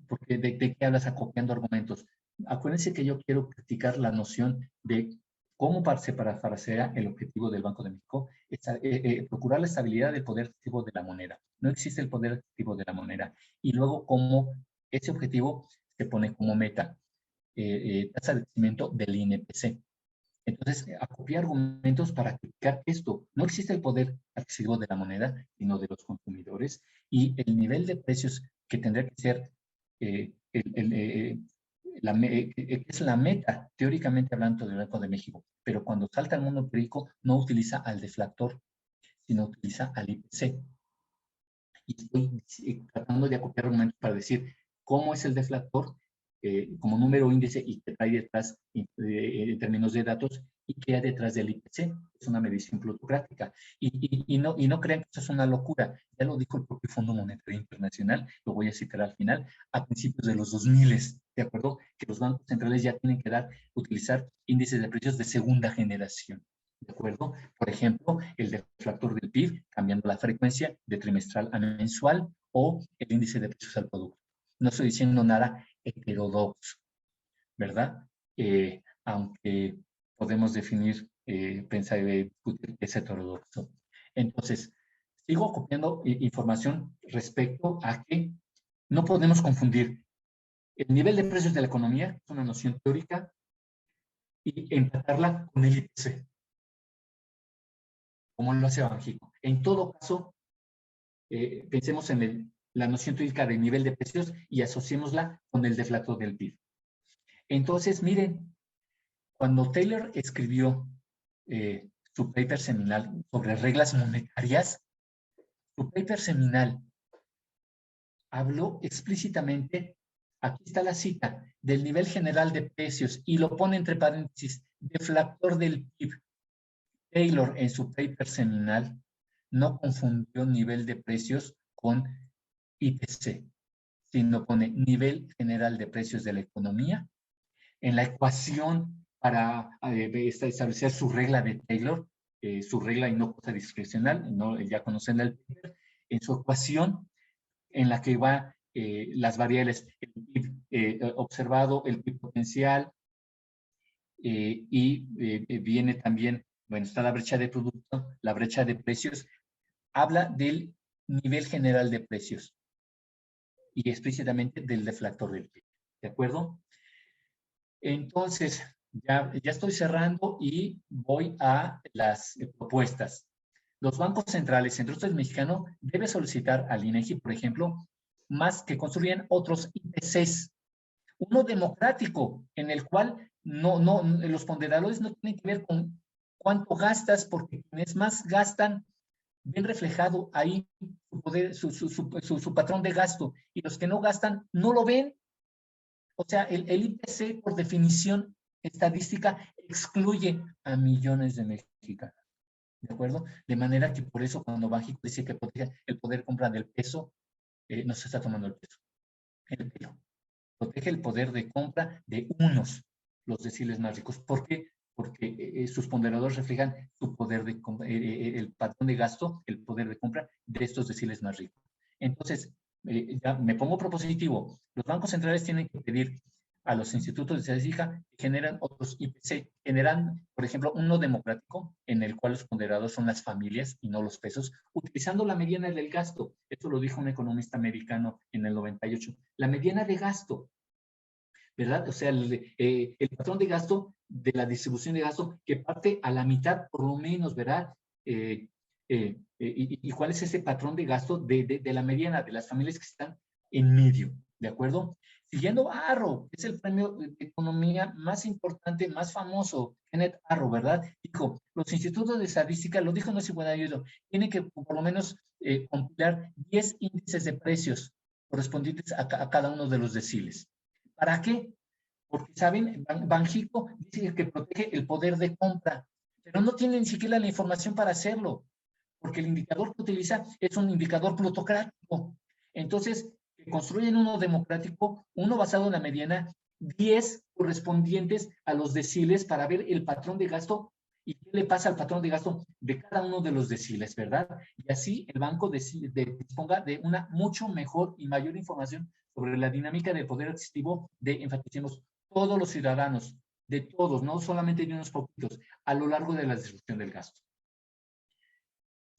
Porque ¿de qué hablas acopiando argumentos? Acuérdense que yo quiero criticar la noción de cómo se parafrasea el objetivo del Banco de México, procurar la estabilidad del poder adquisitivo de la moneda. No existe el poder adquisitivo de la moneda. Y luego cómo ese objetivo se pone como meta, tasa de crecimiento del INPC. Entonces, acopiar argumentos para criticar esto. No existe el poder adquisitivo de la moneda, sino de los consumidores, y el nivel de precios que tendría que ser es la meta, teóricamente hablando, del Banco de México. Pero cuando salta al mundo empírico, no utiliza al deflactor, sino utiliza al IPC. Y estoy tratando de acopiar argumentos para decir cómo es el deflactor como número índice, y que trae detrás en términos de datos, y que hay detrás del IPC. Es una medición plutocrática. Y no crean que eso es una locura. Ya lo dijo el propio Fondo Monetario Internacional, lo voy a citar al final, a principios de los 2000, ¿de acuerdo? Que los bancos centrales ya tienen que utilizar índices de precios de segunda generación. ¿De acuerdo? Por ejemplo, el deflactor del PIB, cambiando la frecuencia de trimestral a mensual, o el índice de precios al producto. no estoy diciendo nada heterodoxo, ¿verdad? Aunque podemos definir, pensar que es heterodoxo. Entonces, sigo copiando información respecto a que no podemos confundir el nivel de precios de la economía, que es una noción teórica, y empatarla con el IPC, como lo hace Banxico. En todo caso, pensemos en la noción teórica del nivel de precios y asociémosla con el deflactor del PIB. Entonces, miren, cuando Taylor escribió su paper seminal sobre reglas monetarias, su paper seminal habló explícitamente, aquí está la cita, del nivel general de precios, y lo pone entre paréntesis, deflactor del PIB. Taylor, en su paper seminal, no confundió nivel de precios con IPC, sino pone nivel general de precios de la economía. En la ecuación para establecer su regla de Taylor, su regla y no cosa discrecional, no, ya conocen el paper, en su ecuación en la que va las variables, el PIB observado, el PIB potencial, y viene también, bueno, está la brecha de producto, la brecha de precios, habla del nivel general de precios y explícitamente del deflactor del PIB, ¿de acuerdo? Entonces, ya estoy cerrando y voy a las propuestas. Los bancos centrales, entre otros el mexicano, debe solicitar al INEGI, por ejemplo, más que construyan otros IPCs. Uno democrático, en el cual los ponderadores no tienen que ver con cuánto gastas, porque quienes más gastan ven reflejado ahí su poder, su patrón de gasto, y los que no gastan no lo ven. O sea, el IPC, por definición estadística, excluye a millones de mexicanos. ¿De acuerdo? De manera que por eso cuando Banxico dice que protege el poder de compra del peso, no se está tomando el peso, el pelo. Protege el poder de compra de unos, los deciles más ricos. ¿Por qué? Porque sus ponderadores reflejan su poder de el patrón de gasto, el poder de compra de estos deciles más ricos. Entonces, ya me pongo propositivo. Los bancos centrales tienen que pedir a los institutos de estadística que generan otros IPC, generan, por ejemplo, uno democrático, en el cual los ponderados son las familias y no los pesos, utilizando la mediana del gasto. Esto lo dijo un economista americano en el 98. La mediana de gasto, ¿verdad? O sea, el patrón de gasto de la distribución de gasto que parte a la mitad, por lo menos, ¿verdad? ¿Y cuál es ese patrón de gasto de la mediana, de las familias que están en medio? ¿De acuerdo? Siguiendo a Arrow, es el premio de economía más importante, más famoso, Kenneth Arrow, ¿verdad? Dijo, los institutos de estadística, lo dijo no es igual a ello, tienen que por lo menos compilar 10 índices de precios correspondientes a cada uno de los deciles. ¿Para qué? Porque, ¿saben? Banxico dice que protege el poder de compra, pero no tiene ni siquiera la información para hacerlo, porque el indicador que utiliza es un indicador plutocrático. Entonces, construyen uno democrático, uno basado en la mediana, 10 correspondientes a los deciles para ver el patrón de gasto y qué le pasa al patrón de gasto de cada uno de los deciles, ¿verdad? Y así el banco disponga de una mucho mejor y mayor información sobre la dinámica del poder adquisitivo de, enfaticemos, todos los ciudadanos, de todos, no solamente de unos poquitos, a lo largo de la distribución del gasto.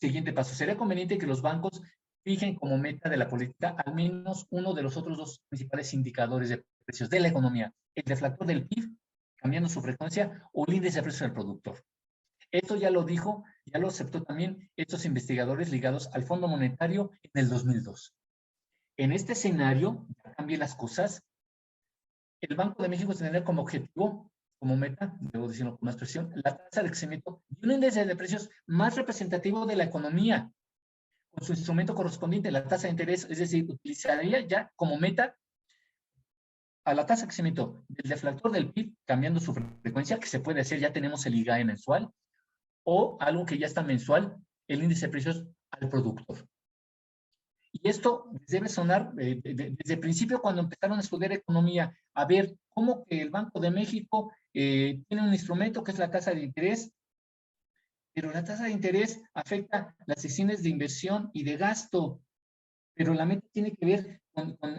Siguiente paso, sería conveniente que los bancos fijen como meta de la política al menos uno de los otros dos principales indicadores de precios de la economía, el deflactor del PIB, cambiando su frecuencia, o el índice de precios del productor. Esto ya lo dijo, ya lo aceptó también estos investigadores ligados al Fondo Monetario en el 2002. En este escenario, ya cambié las cosas, el Banco de México tendrá como objetivo, como meta, debo decirlo con más presión, la tasa de crecimiento y un índice de precios más representativo de la economía, con su instrumento correspondiente, la tasa de interés, es decir, utilizaría ya como meta a la tasa de crecimiento del deflactor del PIB, cambiando su frecuencia, que se puede hacer, ya tenemos el IGAE mensual, o algo que ya está mensual, el índice de precios al productor. Y esto debe sonar desde el principio, cuando empezaron a estudiar economía, a ver cómo que el Banco de México tiene un instrumento que es la tasa de interés, pero la tasa de interés afecta las decisiones de inversión y de gasto, pero la meta tiene que ver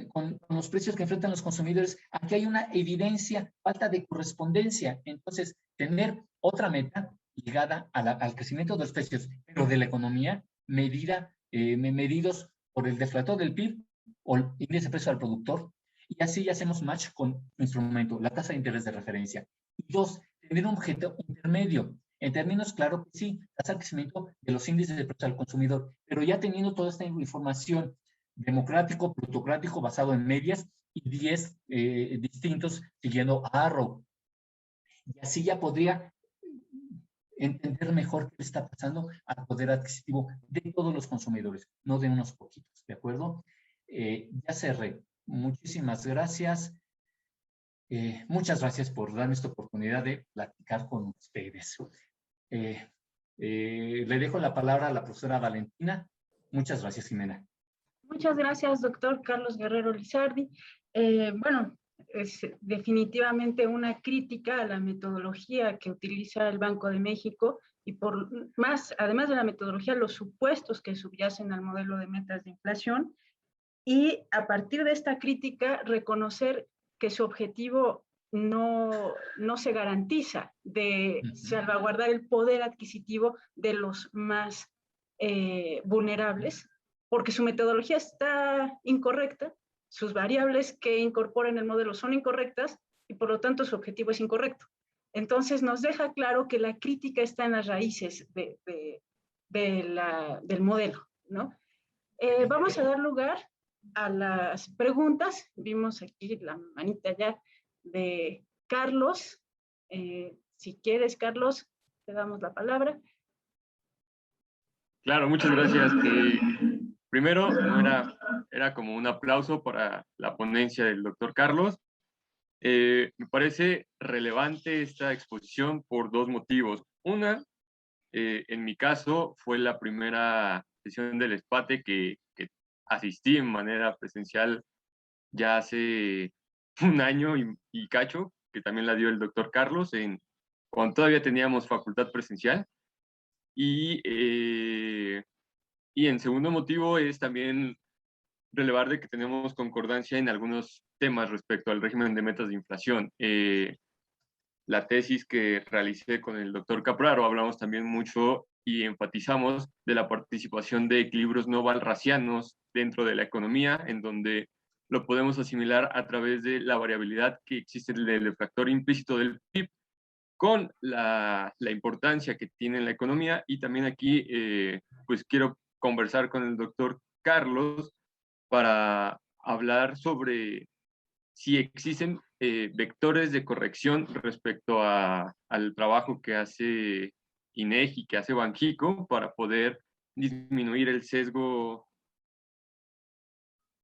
con los precios que enfrentan los consumidores, aquí hay una evidencia, falta de correspondencia. Entonces, tener otra meta ligada al crecimiento de los precios, pero de la economía, medidos por el deflator del PIB o el índice de precio al productor, y así ya hacemos match con el instrumento, la tasa de interés de referencia. Y dos, tener un objeto intermedio. En términos, claro que sí, tasa de crecimiento de los índices de precio al consumidor, pero ya teniendo toda esta información, democrático, plutocrático, basado en medias, y 10 distintos siguiendo a Arrow. Y así ya podría entender mejor qué está pasando al poder adquisitivo de todos los consumidores, no de unos poquitos, ¿de acuerdo? Ya cerré. Muchísimas gracias. Muchas gracias por darme esta oportunidad de platicar con ustedes. Le dejo la palabra a la profesora Valentina. Muchas gracias, Jimena. Muchas gracias, doctor Carlos Guerrero Lizardi. Bueno, es definitivamente una crítica a la metodología que utiliza el Banco de México y por más, además de la metodología, los supuestos que subyacen al modelo de metas de inflación, y a partir de esta crítica reconocer que su objetivo no se garantiza de salvaguardar el poder adquisitivo de los más vulnerables, porque su metodología está incorrecta, sus variables que incorpora en el modelo son incorrectas y por lo tanto su objetivo es incorrecto. Entonces nos deja claro que la crítica está en las raíces del modelo, ¿no? Vamos a dar lugar a las preguntas. Vimos aquí la manita ya de Carlos. Si quieres, Carlos, te damos la palabra. Claro, muchas gracias. Primero, era como un aplauso para la ponencia del doctor Carlos. Me parece relevante esta exposición por dos motivos. Una, en mi caso, fue la primera sesión del ESPATE que asistí en manera presencial ya hace un año y cacho, que también la dio el doctor Carlos, cuando todavía teníamos facultad presencial. Y en segundo motivo es también relevar de que tenemos concordancia en algunos temas respecto al régimen de metas de inflación. La tesis que realicé con el doctor Capraro hablamos también mucho y enfatizamos de la participación de equilibrios no valracianos dentro de la economía, en donde lo podemos asimilar a través de la variabilidad que existe del factor implícito del PIB, con la importancia que tiene en la economía. Y también aquí, pues quiero conversar con el doctor Carlos para hablar sobre si existen vectores de corrección respecto al trabajo que hace INEGI, que hace Banxico, para poder disminuir el sesgo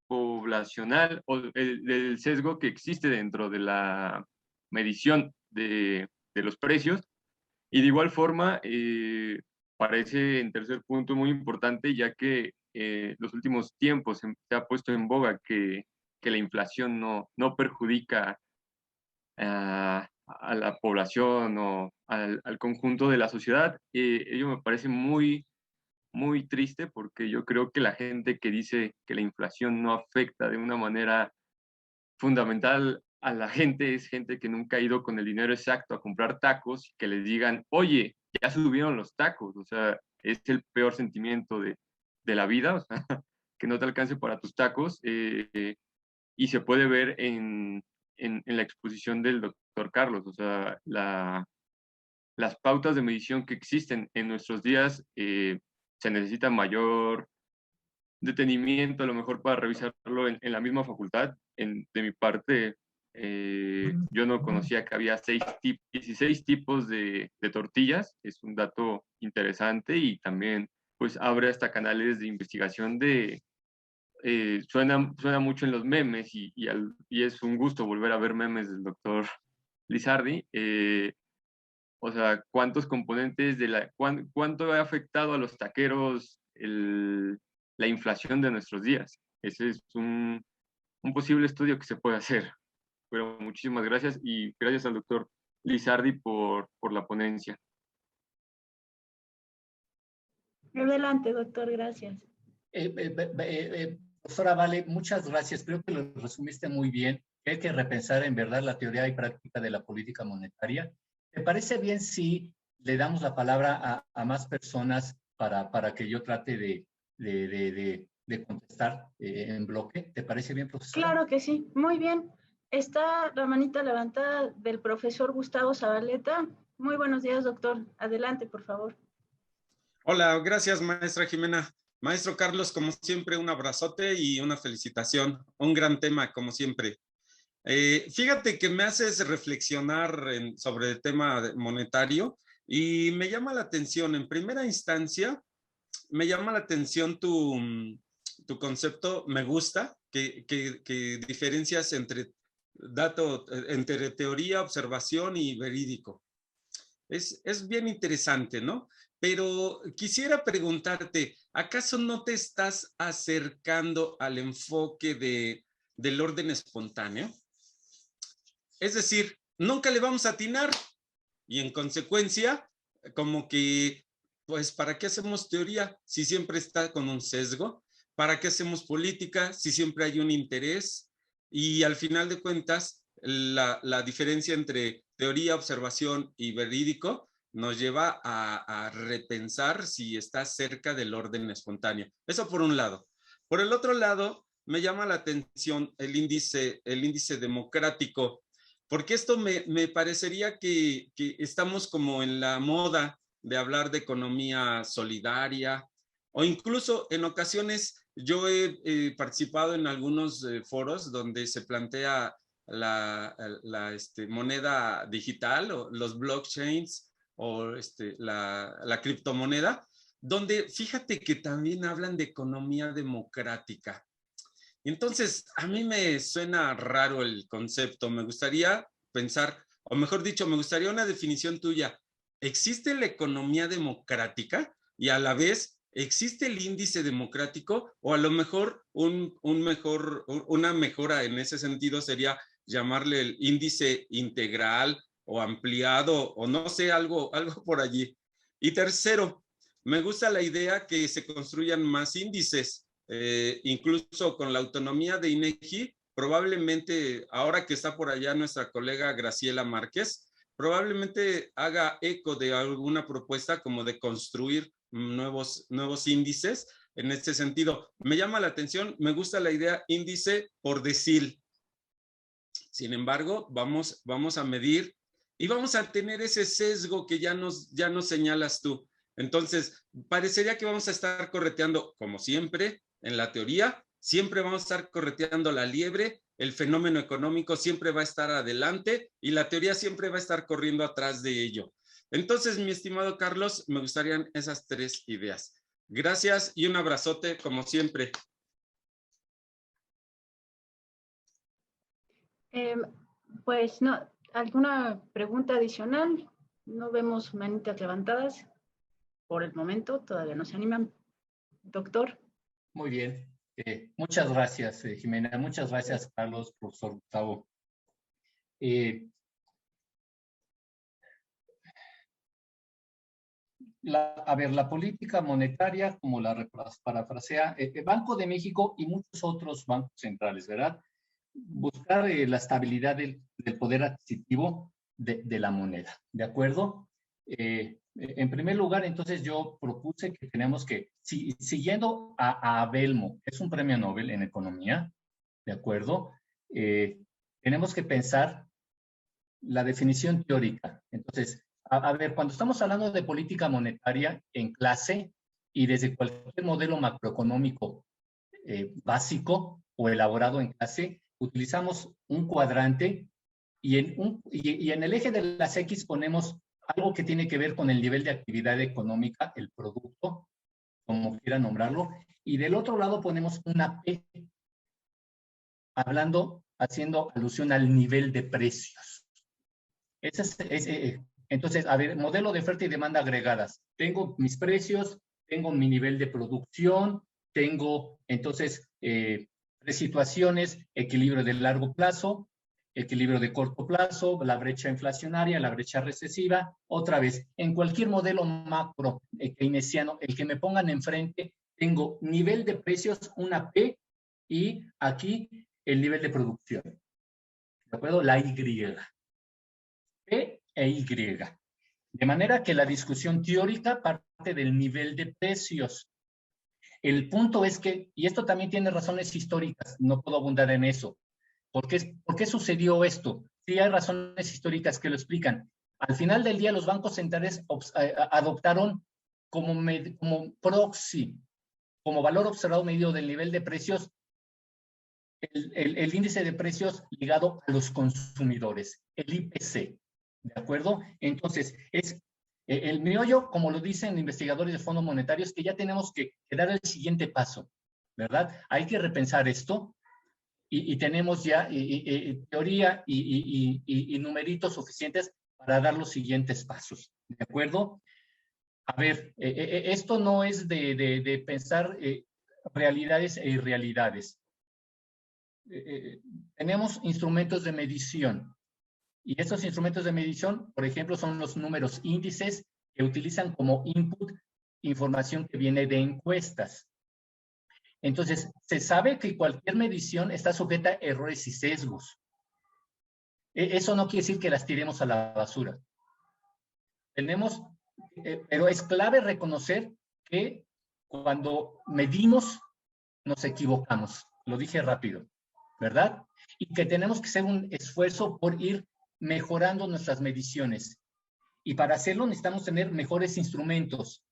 poblacional o el sesgo que existe dentro de la medición de los precios. Y de igual forma, parece en tercer punto muy importante, ya que los últimos tiempos se ha puesto en boga que la inflación no perjudica a la población o al conjunto de la sociedad. Ello me parece muy, muy triste, porque yo creo que la gente que dice que la inflación no afecta de una manera fundamental a la gente es gente que nunca ha ido con el dinero exacto a comprar tacos y que les digan, oye, ya subieron los tacos. O sea, es el peor sentimiento de la vida, o sea, que no te alcance para tus tacos. Y se puede ver en la exposición del doctor Carlos. O sea, las pautas de medición que existen en nuestros días, se necesita mayor detenimiento a lo mejor para revisarlo en la misma facultad. De mi parte, yo no conocía que había 16 tipos de tortillas. Es un dato interesante, y también pues abre hasta canales de investigación suena mucho en los memes, y es un gusto volver a ver memes del doctor Lizardi. O sea, cuántos componentes cuánto ha afectado a los taqueros la inflación de nuestros días. Ese es un posible estudio que se puede hacer. Pero muchísimas gracias, y gracias al doctor Lizardi por la ponencia. Adelante, doctor, gracias. Profesora Vale, muchas gracias. Creo que lo resumiste muy bien. Hay que repensar en verdad la teoría y práctica de la política monetaria. ¿Te parece bien si le damos la palabra a más personas para que yo trate de contestar en bloque? ¿Te parece bien, profesora? Claro que sí, muy bien. Está la manita levantada del profesor Gustavo Zabaleta. Muy buenos días, doctor. Adelante, por favor. Hola, gracias, maestra Jimena. Maestro Carlos, como siempre, un abrazote y una felicitación. Un gran tema, como siempre. Fíjate que me haces reflexionar sobre el tema monetario y me llama la atención, en primera instancia, me llama la atención tu concepto, me gusta, que diferencias entre entre teoría, observación y verídico. Es bien interesante, ¿no? Pero quisiera preguntarte, ¿acaso no te estás acercando al enfoque del orden espontáneo? Es decir, nunca le vamos a atinar y en consecuencia, como que, pues, ¿para qué hacemos teoría si siempre está con un sesgo? ¿Para qué hacemos política si siempre hay un interés? Y al final de cuentas, la diferencia entre teoría, observación y verídico nos lleva a repensar si está cerca del orden espontáneo. Eso por un lado. Por el otro lado, me llama la atención el índice democrático, porque esto me parecería que estamos como en la moda de hablar de economía solidaria, o incluso en ocasiones yo he participado en algunos foros donde se plantea la moneda digital o los blockchains o la criptomoneda, donde fíjate que también hablan de economía democrática. Entonces, a mí me suena raro el concepto. Me gustaría pensar, o mejor dicho, me gustaría una definición tuya. ¿Existe la economía democrática y a la vez existe el índice democrático? O a lo mejor una mejora en ese sentido sería llamarle el índice integral o ampliado o no sé, algo por allí. Y tercero, me gusta la idea que se construyan más índices. Incluso con la autonomía de INEGI, probablemente, ahora que está por allá nuestra colega Graciela Márquez, probablemente haga eco de alguna propuesta como de construir nuevos índices. En este sentido, me llama la atención, me gusta la idea índice por decil. Sin embargo, vamos a medir y vamos a tener ese sesgo que ya nos señalas tú. Entonces, parecería que vamos a estar correteando, como siempre, en la teoría, siempre vamos a estar correteando la liebre, el fenómeno económico siempre va a estar adelante y la teoría siempre va a estar corriendo atrás de ello. Entonces, mi estimado Carlos, me gustarían esas tres ideas. Gracias y un abrazote, como siempre. Pues no, ¿alguna pregunta adicional? No vemos manitas levantadas. Por el momento, todavía no se animan. Doctor. Muy bien. Muchas gracias, Jimena. Muchas gracias, Carlos, profesor Gustavo. La política monetaria, como la parafrasea el Banco de México y muchos otros bancos centrales, ¿verdad? Buscar la estabilidad del poder adquisitivo de la moneda, ¿de acuerdo? En primer lugar, entonces yo propuse que tenemos que, siguiendo a Abelmo, es un premio Nobel en economía, ¿de acuerdo? Tenemos que pensar la definición teórica. Entonces, a ver, cuando estamos hablando de política monetaria en clase y desde cualquier modelo macroeconómico básico o elaborado en clase, utilizamos un cuadrante y en el eje de las X ponemos algo que tiene que ver con el nivel de actividad económica, el producto, como quiera nombrarlo, y del otro lado ponemos una P, haciendo alusión al nivel de precios. Entonces, a ver, modelo de oferta y demanda agregadas. Tengo mis precios, tengo mi nivel de producción, tengo entonces tres situaciones: equilibrio de largo plazo, equilibrio de corto plazo, la brecha inflacionaria, la brecha recesiva. Otra vez, en cualquier modelo macro keynesiano, el que me pongan enfrente, tengo nivel de precios, una P, y aquí el nivel de producción. ¿De acuerdo? La Y. P e Y. De manera que la discusión teórica parte del nivel de precios. El punto es que, y esto también tiene razones históricas, no puedo abundar en eso. ¿Por qué sucedió esto? Sí hay razones históricas que lo explican. Al final del día, los bancos centrales adoptaron como proxy, como valor observado medido del nivel de precios, el índice de precios ligado a los consumidores, el IPC. ¿De acuerdo? Entonces, es el meollo, como lo dicen investigadores de Fondo Monetario, es que ya tenemos que dar el siguiente paso, ¿verdad? Hay que repensar esto y tenemos ya teoría y numeritos suficientes para dar los siguientes pasos, ¿de acuerdo? A ver, esto no es de pensar realidades e irrealidades. Tenemos instrumentos de medición. Y estos instrumentos de medición, por ejemplo, son los números índices que utilizan como input información que viene de encuestas. Entonces, se sabe que cualquier medición está sujeta a errores y sesgos. Eso no quiere decir que las tiremos a la basura. Pero es clave reconocer que cuando medimos, nos equivocamos. Lo dije rápido, ¿verdad? Y que tenemos que hacer un esfuerzo por ir mejorando nuestras mediciones. Y para hacerlo necesitamos tener mejores instrumentos.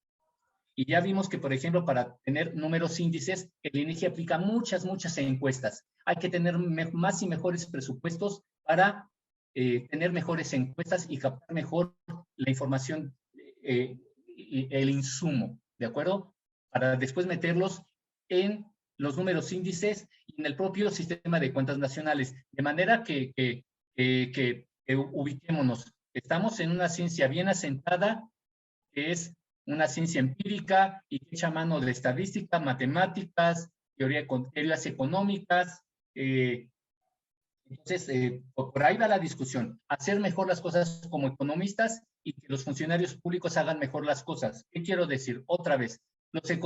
Y ya vimos que, por ejemplo, para tener números índices, el INEGI aplica muchas encuestas. Hay que tener más y mejores presupuestos para tener mejores encuestas y captar mejor la información, el insumo, ¿de acuerdo? Para después meterlos en los números índices y en el propio sistema de cuentas nacionales. De manera que ubiquémonos. Estamos en una ciencia bien asentada, que es una ciencia empírica y que echa mano de estadística, matemáticas, teorías económicas. Entonces, por ahí va la discusión. Hacer mejor las cosas como economistas y que los funcionarios públicos hagan mejor las cosas. ¿Qué quiero decir? Otra vez,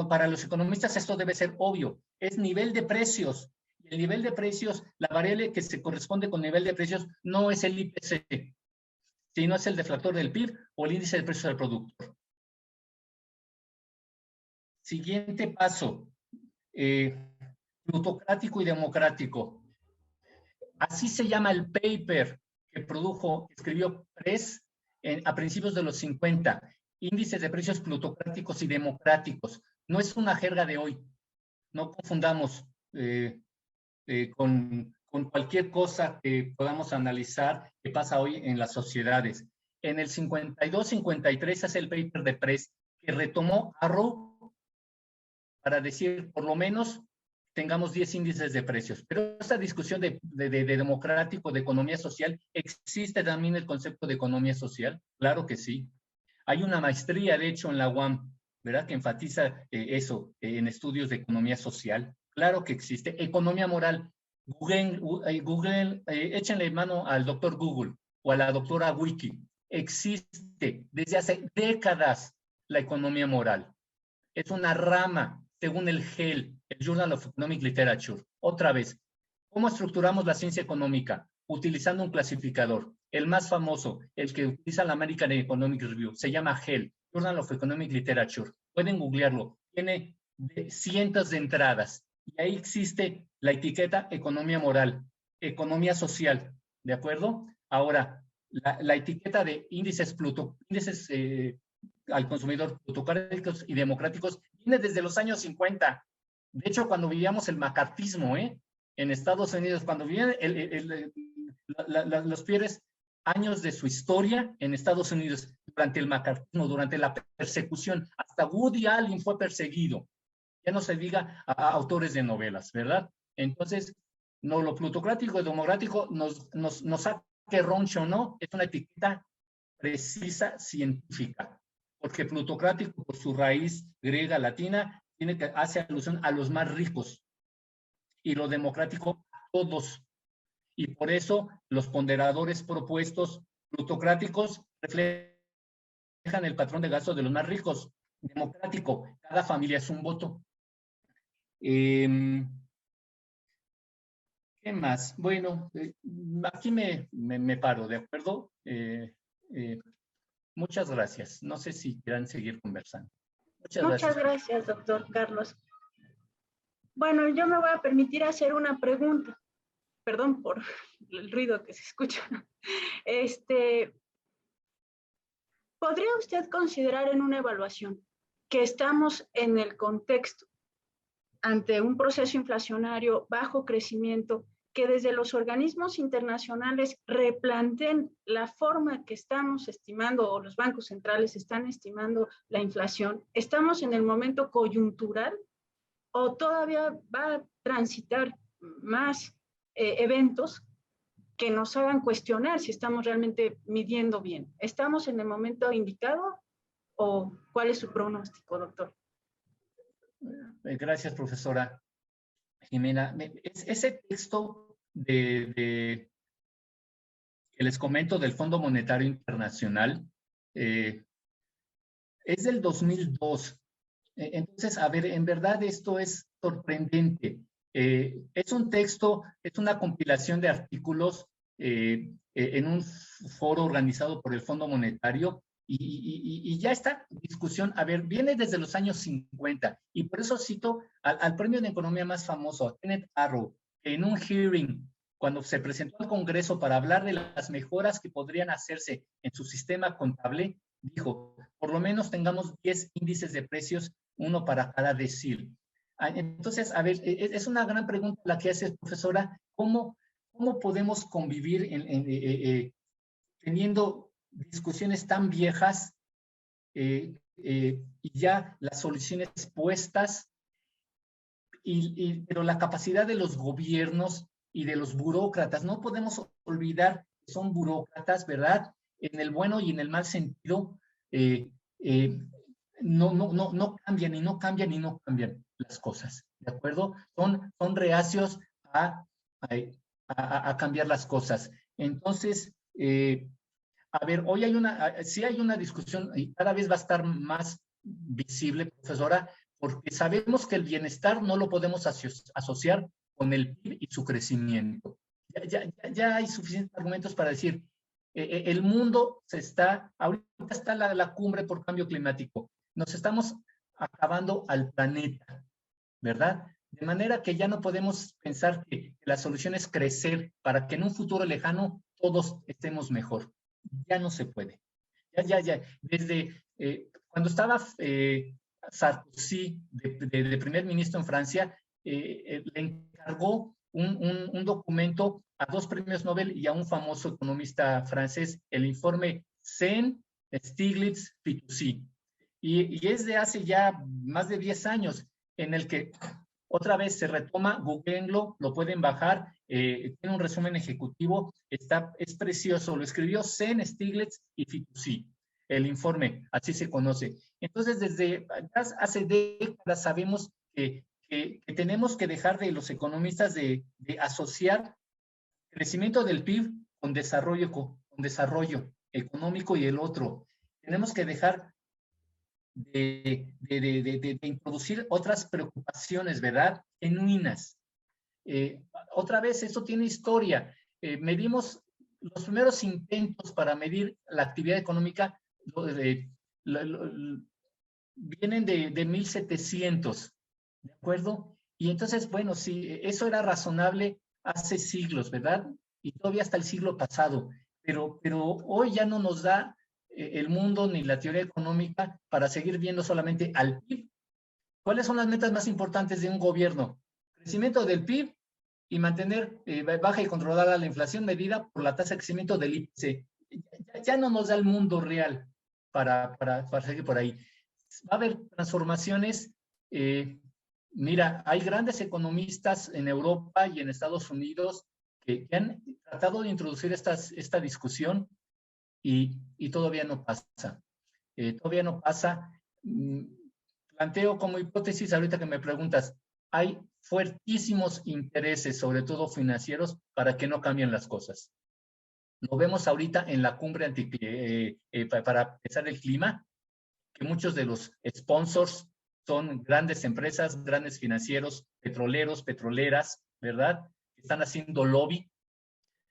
para los economistas esto debe ser obvio. Es nivel de precios. El nivel de precios, la variable que se corresponde con nivel de precios no es el IPC, sino es el deflactor del PIB o el índice de precios al productor. Siguiente paso, plutocrático y democrático. Así se llama el paper que escribió Press a principios de los 50, índices de precios plutocráticos y democráticos. No es una jerga de hoy, no confundamos con cualquier cosa que podamos analizar que pasa hoy en las sociedades. En el 52-53 hace el paper de Press que retomó Arrow para decir, por lo menos, tengamos 10 índices de precios. Pero esta discusión de democrático, de economía social, ¿existe también el concepto de economía social? Claro que sí. Hay una maestría, de hecho, en la UAM, ¿verdad?, que enfatiza eso, en estudios de economía social. Claro que existe. Economía moral. Google, échenle mano al doctor Google o a la doctora Wiki. Existe desde hace décadas la economía moral. Es una rama, según el GEL, el Journal of Economic Literature. Otra vez, ¿cómo estructuramos la ciencia económica? Utilizando un clasificador. El más famoso, el que utiliza la American Economic Review, se llama GEL, Journal of Economic Literature. Pueden googlearlo. Tiene cientos de entradas. Y ahí existe la etiqueta economía moral, economía social, ¿de acuerdo? Ahora, la etiqueta de índices al consumidor plutocráticos y democráticos viene desde los años 50. De hecho, cuando vivíamos el macartismo, en Estados Unidos, cuando vivían los peores años de su historia en Estados Unidos, durante el macartismo, durante la persecución, hasta Woody Allen fue perseguido. Ya no se diga a autores de novelas, ¿verdad? Entonces, no, lo plutocrático y democrático nos saque roncho, ¿no? Es una etiqueta precisa científica, porque plutocrático, por su raíz griega, latina, hace alusión a los más ricos, y lo democrático a todos. Y por eso los ponderadores propuestos plutocráticos reflejan el patrón de gasto de los más ricos. Democrático, cada familia es un voto. ¿Qué más? Bueno, aquí me paro, ¿de acuerdo? Muchas gracias. No sé si quieran seguir conversando. Muchas gracias, doctor Carlos. Bueno, yo me voy a permitir hacer una pregunta. Perdón por el ruido que se escucha. ¿Podría usted considerar en una evaluación que estamos en el contexto ante un proceso inflacionario, bajo crecimiento, que desde los organismos internacionales replanteen la forma que estamos estimando o los bancos centrales están estimando la inflación? ¿Estamos en el momento coyuntural o todavía va a transitar más eventos que nos hagan cuestionar si estamos realmente midiendo bien? ¿Estamos en el momento indicado o cuál es su pronóstico, doctor? Gracias, profesora Jimena. Ese texto que les comento del Fondo Monetario Internacional es del 2002. Entonces, a ver, en verdad esto es sorprendente. Es un texto, es una compilación de artículos en un foro organizado por el Fondo Monetario y ya esta discusión, a ver, viene desde los años 50 y por eso cito al premio de economía más famoso, a Kenneth Arrow, que en un hearing, cuando se presentó al Congreso para hablar de las mejoras que podrían hacerse en su sistema contable, dijo, por lo menos tengamos 10 índices de precios, uno para cada decil. Entonces, a ver, es una gran pregunta la que hace, profesora, ¿cómo podemos convivir teniendo discusiones tan viejas y ya las soluciones puestas, pero la capacidad de los gobiernos y de los burócratas? No podemos olvidar que son burócratas, ¿verdad? En el bueno y en el mal sentido, no cambian y no cambian y no cambian las cosas, ¿de acuerdo? Son reacios a cambiar las cosas. Entonces, a ver, hoy sí hay una discusión y cada vez va a estar más visible, profesora, porque sabemos que el bienestar no lo podemos asociar con el PIB y su crecimiento. Ya hay suficientes argumentos para decir, el mundo ahorita está la cumbre por cambio climático. Nos estamos acabando al planeta, ¿verdad? De manera que ya no podemos pensar que la solución es crecer para que en un futuro lejano todos estemos mejor. Ya no se puede. Ya. Desde cuando estaba Sarkozy de primer ministro en Francia, le encargó un documento a 2 premios Nobel y a un famoso economista francés, el informe Sen-Stiglitz-Fitoussi. Y es de hace ya más de 10 años, en el que otra vez se retoma, googleenlo, lo pueden bajar, tiene un resumen ejecutivo, es precioso, lo escribió Sen, Stiglitz y Fitoussi, el informe, así se conoce. Entonces, desde hace décadas sabemos que tenemos que dejar de los economistas de asociar crecimiento del PIB con desarrollo económico y el otro. Tenemos que dejar de introducir otras preocupaciones, ¿verdad? Genuinas. Otra vez, esto tiene historia. Medimos los primeros intentos para medir la actividad económica, vienen de 1700, ¿de acuerdo? Y entonces, bueno, sí, eso era razonable hace siglos, ¿verdad? Y todavía hasta el siglo pasado, pero hoy ya no nos da el mundo ni la teoría económica para seguir viendo solamente al PIB. ¿Cuáles son las metas más importantes de un gobierno? Crecimiento del PIB y mantener baja y controlada la inflación medida por la tasa de crecimiento del IPC. Ya no nos da el mundo real para seguir por ahí. Va a haber transformaciones. Mira, hay grandes economistas en Europa y en Estados Unidos que han tratado de introducir esta discusión y todavía no pasa. Todavía no pasa. Planteo como hipótesis, ahorita que me preguntas, hay fuertísimos intereses, sobre todo financieros, para que no cambien las cosas. Lo vemos ahorita en la cumbre para pensar el clima, que muchos de los sponsors son grandes empresas, grandes financieros, petroleros, petroleras, ¿verdad? que están haciendo lobby.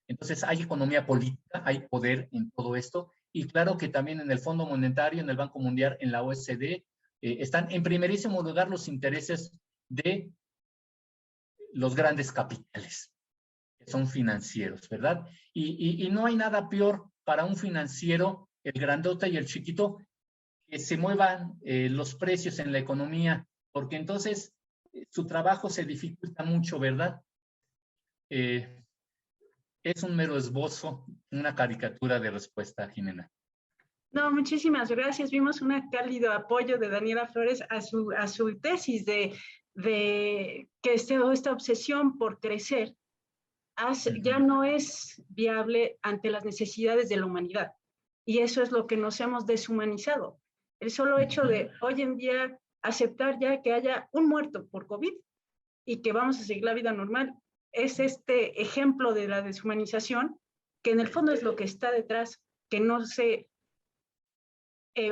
Entonces hay economía política, hay poder en todo esto. Y claro que también en el Fondo Monetario, en el Banco Mundial, en la OECD, están en primerísimo lugar los intereses de los grandes capitales, que son financieros, ¿verdad? Y no hay nada peor para un financiero, el grandote y el chiquito, que se muevan los precios en la economía, porque entonces su trabajo se dificulta mucho, ¿verdad? Es un mero esbozo, una caricatura de respuesta, Jimena. No, muchísimas gracias. Vimos un cálido apoyo de Daniela Flores a su tesis de que esta obsesión por crecer ya no es viable ante las necesidades de la humanidad. Y eso es lo que nos hemos deshumanizado. El solo hecho de hoy en día aceptar ya que haya un muerto por COVID y que vamos a seguir la vida normal, es este ejemplo de la deshumanización, que en el fondo es lo que está detrás, que no se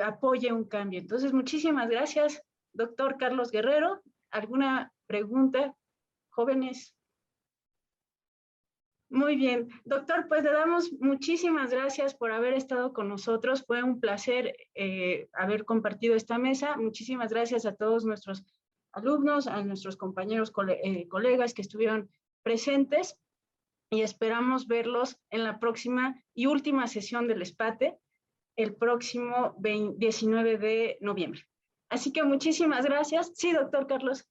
apoye un cambio. Entonces, muchísimas gracias, doctor Carlos Guerrero. ¿Alguna pregunta, jóvenes? Muy bien, doctor, pues le damos muchísimas gracias por haber estado con nosotros. Fue un placer haber compartido esta mesa. Muchísimas gracias a todos nuestros alumnos, a nuestros compañeros, colegas que estuvieron presentes y esperamos verlos en la próxima y última sesión del ESPATE, el próximo 19 de noviembre. Así que muchísimas gracias. Sí, doctor Carlos.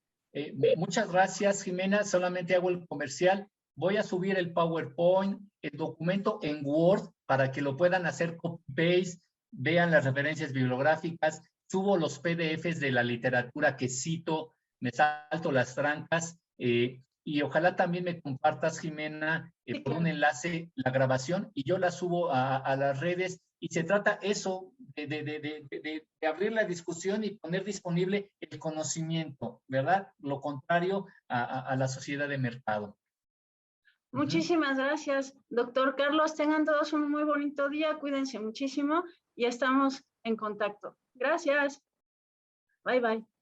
Muchas gracias, Jimena. Solamente hago el comercial. Voy a subir el PowerPoint, el documento en Word, para que lo puedan hacer copy-paste, vean las referencias bibliográficas, subo los PDFs de la literatura que cito, me salto las trancas, y ojalá también me compartas, Jimena, por un enlace la grabación, y yo la subo a las redes, y se trata eso, de abrir la discusión y poner disponible el conocimiento, ¿verdad? Lo contrario a la sociedad de mercado. Muchísimas gracias, doctor Carlos. Tengan todos un muy bonito día, cuídense muchísimo y estamos en contacto. Gracias. Bye, bye.